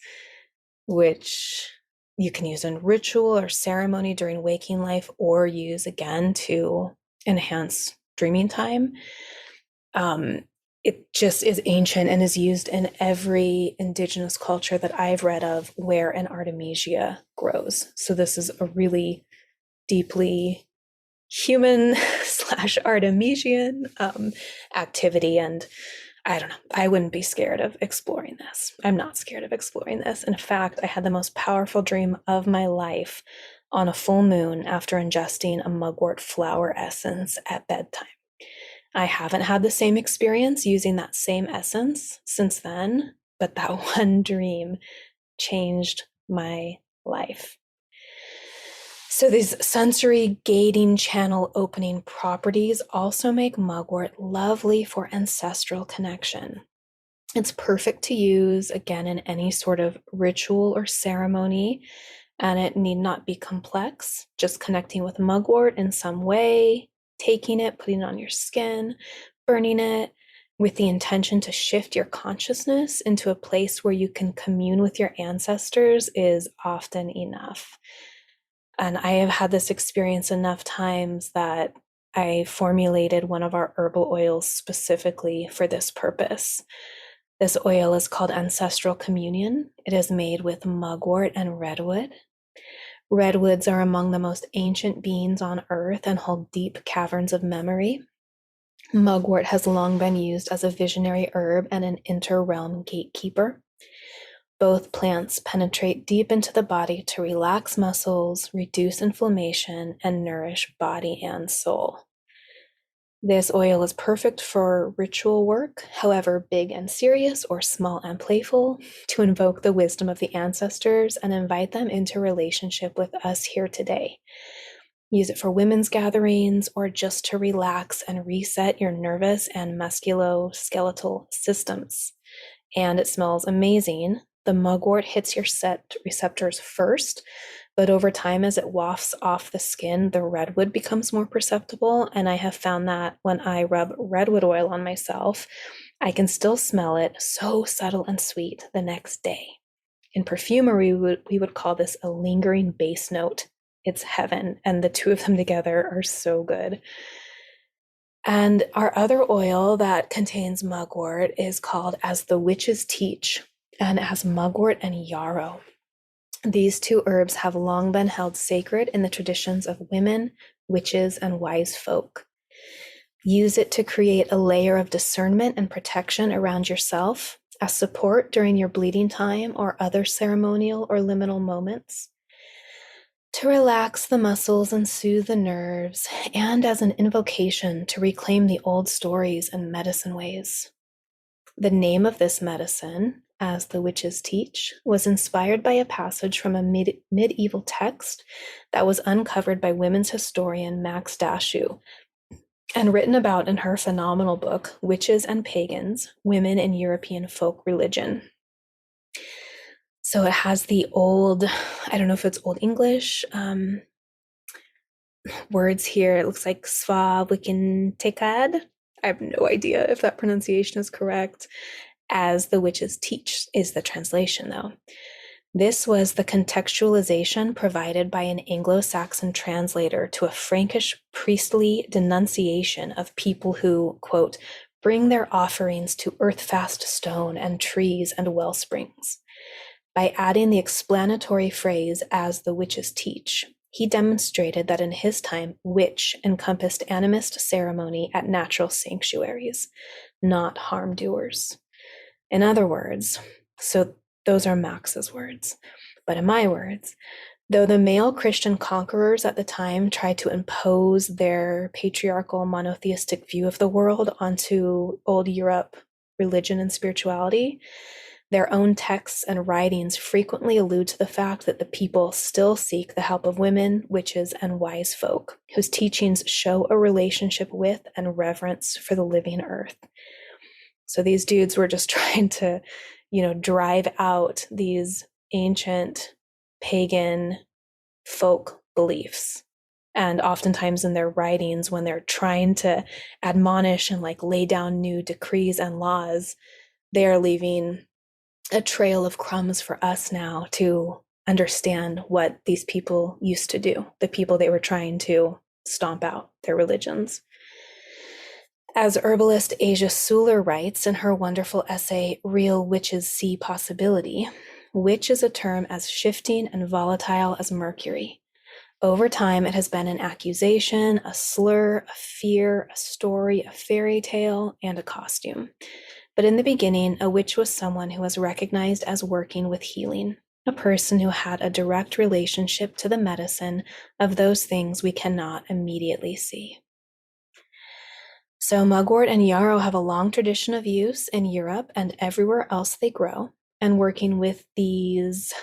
which you can use in ritual or ceremony during waking life, or use again to enhance dreaming time, it just is ancient and is used in every indigenous culture that I've read of where an artemisia grows. So this is a really deeply human slash artemisian activity. And I don't know, I wouldn't be scared of exploring this. I'm not scared of exploring this. In fact, I had the most powerful dream of my life on a full moon after ingesting a mugwort flower essence at bedtime. I haven't had the same experience using that same essence since then, but that one dream changed my life. So these sensory gating channel opening properties also make mugwort lovely for ancestral connection. It's perfect to use, again, in any sort of ritual or ceremony, and it need not be complex. Just connecting with mugwort in some way, taking it, putting it on your skin, burning it, with the intention to shift your consciousness into a place where you can commune with your ancestors is often enough. And I have had this experience enough times that I formulated one of our herbal oils specifically for this purpose. This oil is called Ancestral Communion. It is made with mugwort and redwood. Redwoods are among the most ancient beings on earth and hold deep caverns of memory. Mugwort has long been used as a visionary herb and an inter-realm gatekeeper. Both plants penetrate deep into the body to relax muscles, reduce inflammation, and nourish body and soul. This oil is perfect for ritual work, however big and serious or small and playful, to invoke the wisdom of the ancestors and invite them into relationship with us here today. Use it for women's gatherings or just to relax and reset your nervous and musculoskeletal systems. And it smells amazing. The mugwort hits your scent receptors first, but over time, as it wafts off the skin, the redwood becomes more perceptible. And I have found that when I rub redwood oil on myself, I can still smell it so subtle and sweet the next day. In perfumery, we would call this a lingering base note. It's heaven, and the two of them together are so good. And our other oil that contains mugwort is called As the Witches Teach, and it has mugwort and yarrow. These two herbs have long been held sacred in the traditions of women, witches, and wise folk. Use it to create a layer of discernment and protection around yourself as support during your bleeding time or other ceremonial or liminal moments, to relax the muscles and soothe the nerves, and as an invocation to reclaim the old stories and medicine ways. The name of this medicine, As the Witches Teach, was inspired by a passage from a medieval text that was uncovered by women's historian Max Dashu and written about in her phenomenal book, Witches and Pagans, Women in European Folk Religion. So it has the old, I don't know if it's Old English words here. It looks like Sva Wiccan Tekad. I have no idea if that pronunciation is correct. As the Witches Teach is the translation, though. This was the contextualization provided by an Anglo-Saxon translator to a Frankish priestly denunciation of people who, quote, bring their offerings to earth-fast stone and trees and well springs. By adding the explanatory phrase, as the witches teach, he demonstrated that in his time, witch encompassed animist ceremony at natural sanctuaries, not harm doers. In other words, so those are Max's words, but in my words, though the male Christian conquerors at the time tried to impose their patriarchal monotheistic view of the world onto old Europe religion and spirituality, their own texts and writings frequently allude to the fact that the people still seek the help of women, witches, and wise folk, whose teachings show a relationship with and reverence for the living earth. So these dudes were just trying to, drive out these ancient pagan folk beliefs. And oftentimes in their writings, when they're trying to admonish and lay down new decrees and laws, they are leaving a trail of crumbs for us now to understand what these people used to do, the people they were trying to stomp out their religions. As herbalist Asia Suler writes in her wonderful essay, Real Witches See Possibility, witch is a term as shifting and volatile as mercury. Over time, it has been an accusation, a slur, a fear, a story, a fairy tale, and a costume. But in the beginning, a witch was someone who was recognized as working with healing, a person who had a direct relationship to the medicine of those things we cannot immediately see. So mugwort and yarrow have a long tradition of use in Europe and everywhere else they grow, and working with these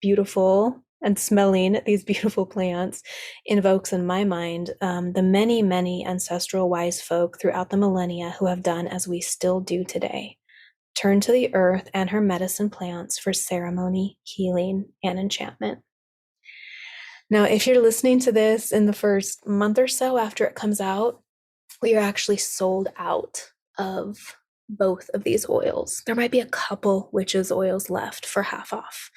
beautiful and smelling these beautiful plants invokes in my mind the many, many ancestral wise folk throughout the millennia who have done as we still do today. Turn to the earth and her medicine plants for ceremony, healing, and enchantment. Now, if you're listening to this in the first month or so after it comes out, we are actually sold out of both of these oils. There might be a couple witches oils left for half off,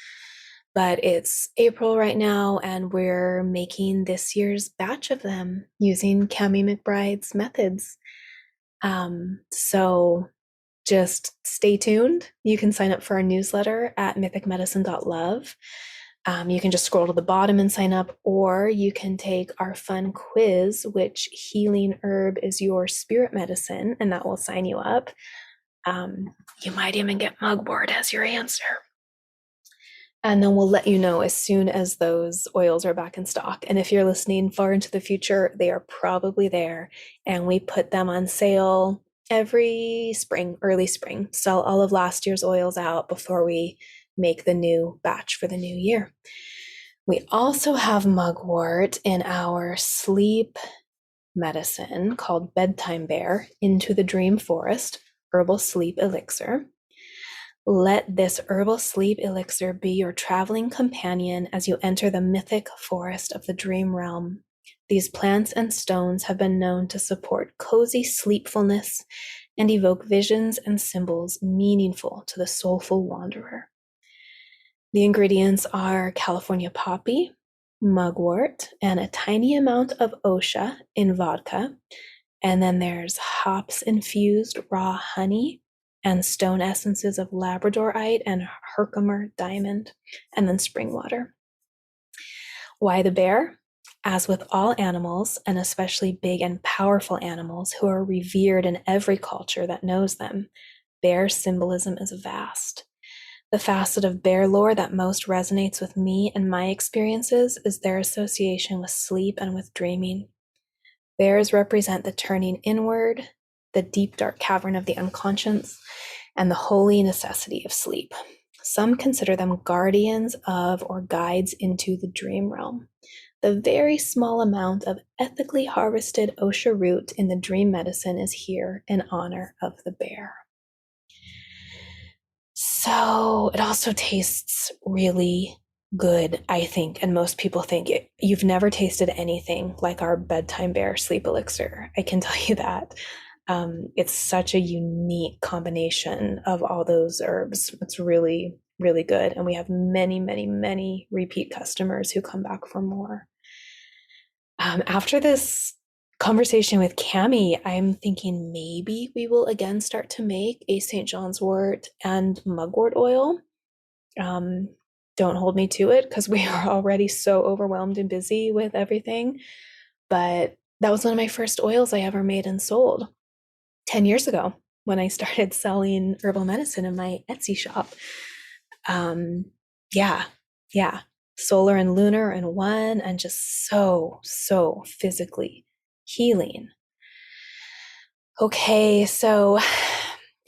but it's April right now and we're making this year's batch of them using Kami McBride's methods. So just stay tuned. You can sign up for our newsletter at mythicmedicine.love. You can just scroll to the bottom and sign up, or you can take our fun quiz, which healing herb is your spirit medicine, and that will sign you up. You might even get mugwort as your answer. And then we'll let you know as soon as those oils are back in stock. And if you're listening far into the future, they are probably there. And we put them on sale every spring, early spring. Sell all of last year's oils out before we make the new batch for the new year. We also have mugwort in our sleep medicine called Bedtime Bear, Into the Dream Forest, Herbal Sleep Elixir. Let this herbal sleep elixir be your traveling companion as you enter the mythic forest of the dream realm. These plants and stones have been known to support cozy sleepfulness and evoke visions and symbols meaningful to the soulful wanderer. The ingredients are California poppy, mugwort, and a tiny amount of osha in vodka. And then there's hops-infused raw honey and stone essences of labradorite and Herkimer diamond, and then spring water. Why the bear? As with all animals, and especially big and powerful animals who are revered in every culture that knows them, bear symbolism is vast. The facet of bear lore that most resonates with me and my experiences is their association with sleep and with dreaming. Bears represent the turning inward, the deep dark cavern of the unconscious, and the holy necessity of sleep. Some consider them guardians of or guides into the dream realm. The very small amount of ethically harvested osha root in the dream medicine is here in honor of the bear. So it also tastes really good, I think, and most people think it. You've never tasted anything like our Bedtime Bear Sleep Elixir. I can tell you that. It's such a unique combination of all those herbs. It's really, really good. And we have many, many, many repeat customers who come back for more. After this conversation with Kami, I'm thinking maybe we will again start to make a St. John's wort and mugwort oil. Don't hold me to it because we are already so overwhelmed and busy with everything. But that was one of my first oils I ever made and sold 10 years ago when I started selling herbal medicine in my Etsy shop. Yeah, yeah. Solar and lunar in one, and just so, so physically healing. Okay, so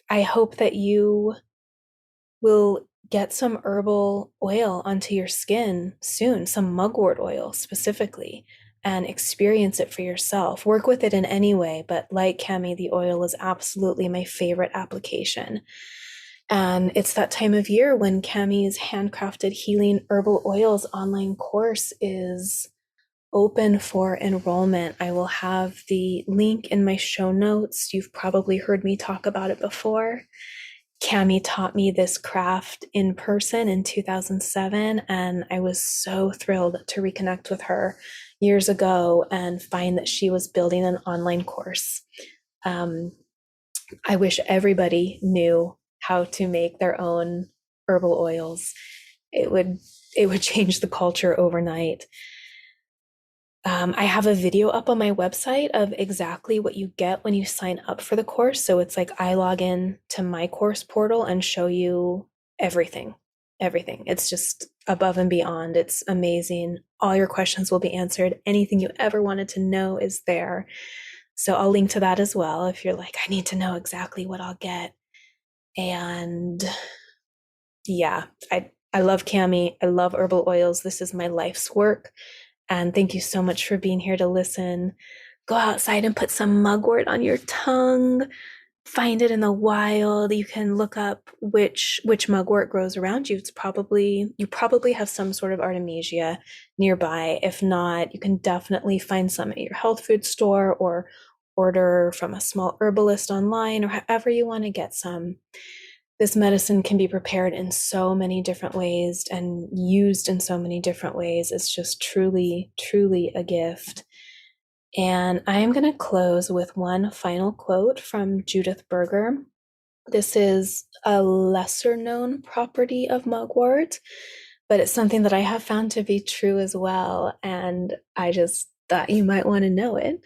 I hope that you will get some herbal oil onto your skin soon, some mugwort oil specifically, and experience it for yourself. Work with it in any way, but like Kami, the oil is absolutely my favorite application. And it's that time of year when Kami's Handcrafted Healing Herbal Oils online course is open for enrollment. I will have the link in my show notes. You've probably heard me talk about it before. Kami taught me this craft in person in 2007, and I was so thrilled to reconnect with her years ago and find that she was building an online course. I wish everybody knew how to make their own herbal oils. It would change the culture overnight. I have a video up on my website of exactly what you get when you sign up for the course. So it's like I log in to my course portal and show you everything. Everything. It's just above and beyond. It's amazing. All your questions will be answered. Anything you ever wanted to know is there. So I'll link to that as well if you're like, I need to know exactly what I'll get. And yeah, I love Kami. I love herbal oils. This is my life's work. And thank you so much for being here to listen. Go outside and put some mugwort on your tongue. Find it in the wild. You can look up which mugwort grows around you. You probably have some sort of artemisia nearby. If not, you can definitely find some at your health food store or order from a small herbalist online or however you want to get some. This medicine can be prepared in so many different ways and used in so many different ways. It's just truly, truly a gift. And I am going to close with one final quote from Judith Berger. This is a lesser known property of mugwort, but it's something that I have found to be true as well. And I just thought you might want to know it.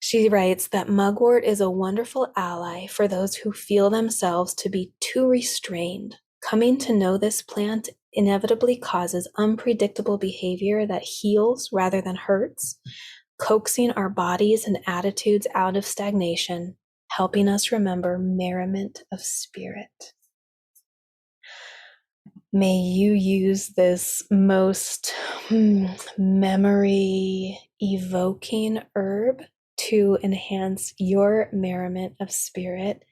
She writes that mugwort is a wonderful ally for those who feel themselves to be too restrained. Coming to know this plant inevitably causes unpredictable behavior that heals rather than hurts, coaxing our bodies and attitudes out of stagnation, helping us remember merriment of spirit. May you use this most memory evoking herb to enhance your merriment of spirit,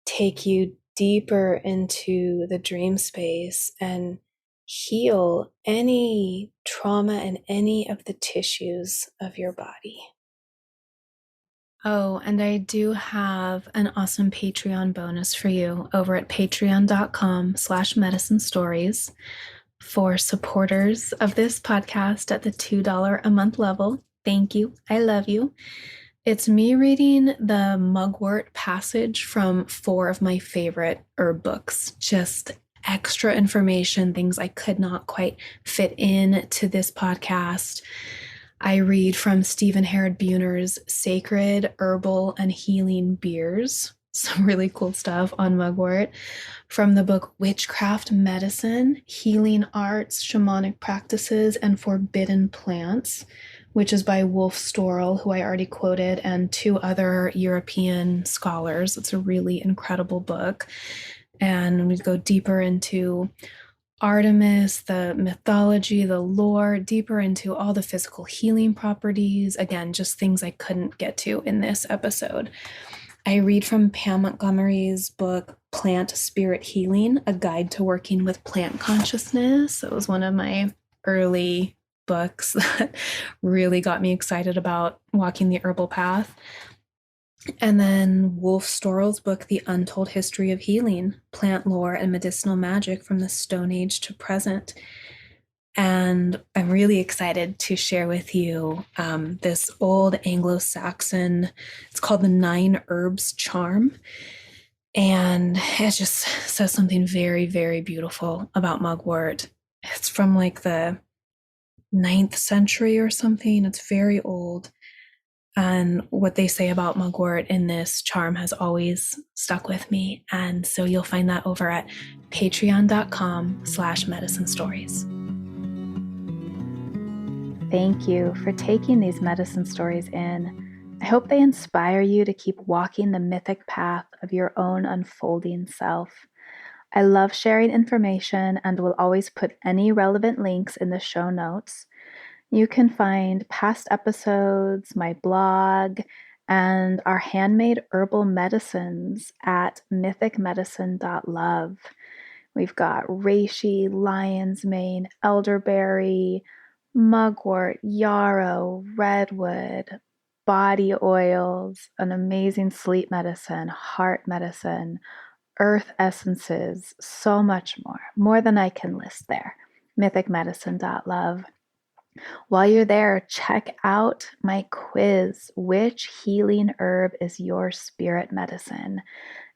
take you deeper into the dream space, and heal any trauma in any of the tissues of your body. Oh, and I do have an awesome Patreon bonus for you over at patreon.com/medicine stories for supporters of this podcast at the $2 a month level. Thank you. I love you. It's me reading the mugwort passage from 4 of my favorite herb books. Just extra information, things I could not quite fit in to this podcast. I read from Stephen Herod Buhner's Sacred Herbal and Healing Beers, some really cool stuff on mugwort, from the book Witchcraft Medicine, Healing Arts, Shamanic Practices, and Forbidden Plants, which is by Wolf Storrell, who I already quoted, and 2 other European scholars. It's a really incredible book. And we go deeper into Artemis, the mythology, the lore, deeper into all the physical healing properties. Again, just things I couldn't get to in this episode. I read from Pam Montgomery's book, Plant Spirit Healing, A Guide to Working with Plant Consciousness. It was one of my early books that really got me excited about walking the herbal path. And then Wolf Storrell's book, The Untold History of Healing, Plant Lore and Medicinal Magic from the Stone Age to Present. And I'm really excited to share with you this old Anglo-Saxon, it's called the Nine Herbs Charm. And it just says something very, very beautiful about mugwort. It's from like the ninth century or something. It's very old. And what they say about mugwort in this charm has always stuck with me. And so you'll find that over at patreon.com/medicine stories. Thank you for taking these medicine stories in. I hope they inspire you to keep walking the mythic path of your own unfolding self. I love sharing information and will always put any relevant links in the show notes. You can find past episodes, my blog, and our handmade herbal medicines at mythicmedicine.love. We've got reishi, lion's mane, elderberry, mugwort, yarrow, redwood, body oils, an amazing sleep medicine, heart medicine, earth essences, so much more than I can list there. mythicmedicine.love. While you're there, check out my quiz. Which healing herb is your spirit medicine?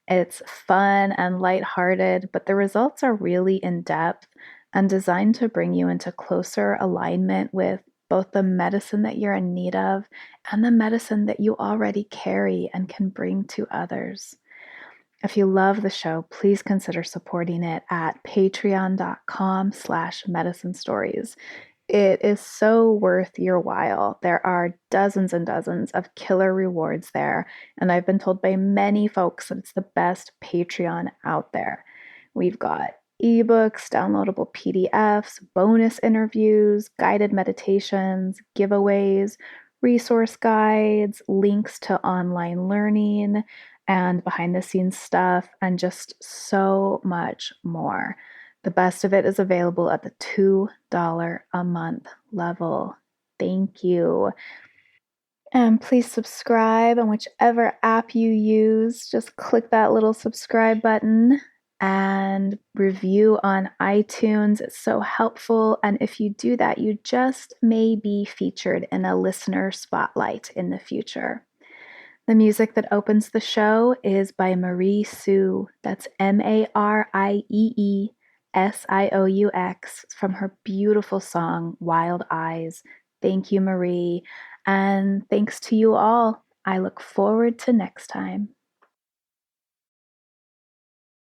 It's fun and lighthearted, but the results are really in depth and designed to bring you into closer alignment with both the medicine that you're in need of and the medicine that you already carry and can bring to others. If you love the show, please consider supporting it at patreon.com/medicine stories. It is so worth your while. There are dozens and dozens of killer rewards there, and I've been told by many folks that it's the best Patreon out there. We've got ebooks, downloadable PDFs, bonus interviews, guided meditations, giveaways, resource guides, links to online learning, and behind the scenes stuff, and just so much more. The best of it is available at the $2 a month level. Thank you. And please subscribe on whichever app you use. Just click that little subscribe button and review on iTunes. It's so helpful. And if you do that, you just may be featured in a listener spotlight in the future. The music that opens the show is by Marie Sue. That's MarieeSiaux from her beautiful song, Wild Eyes. Thank you, Marie. And thanks to you all. I look forward to next time.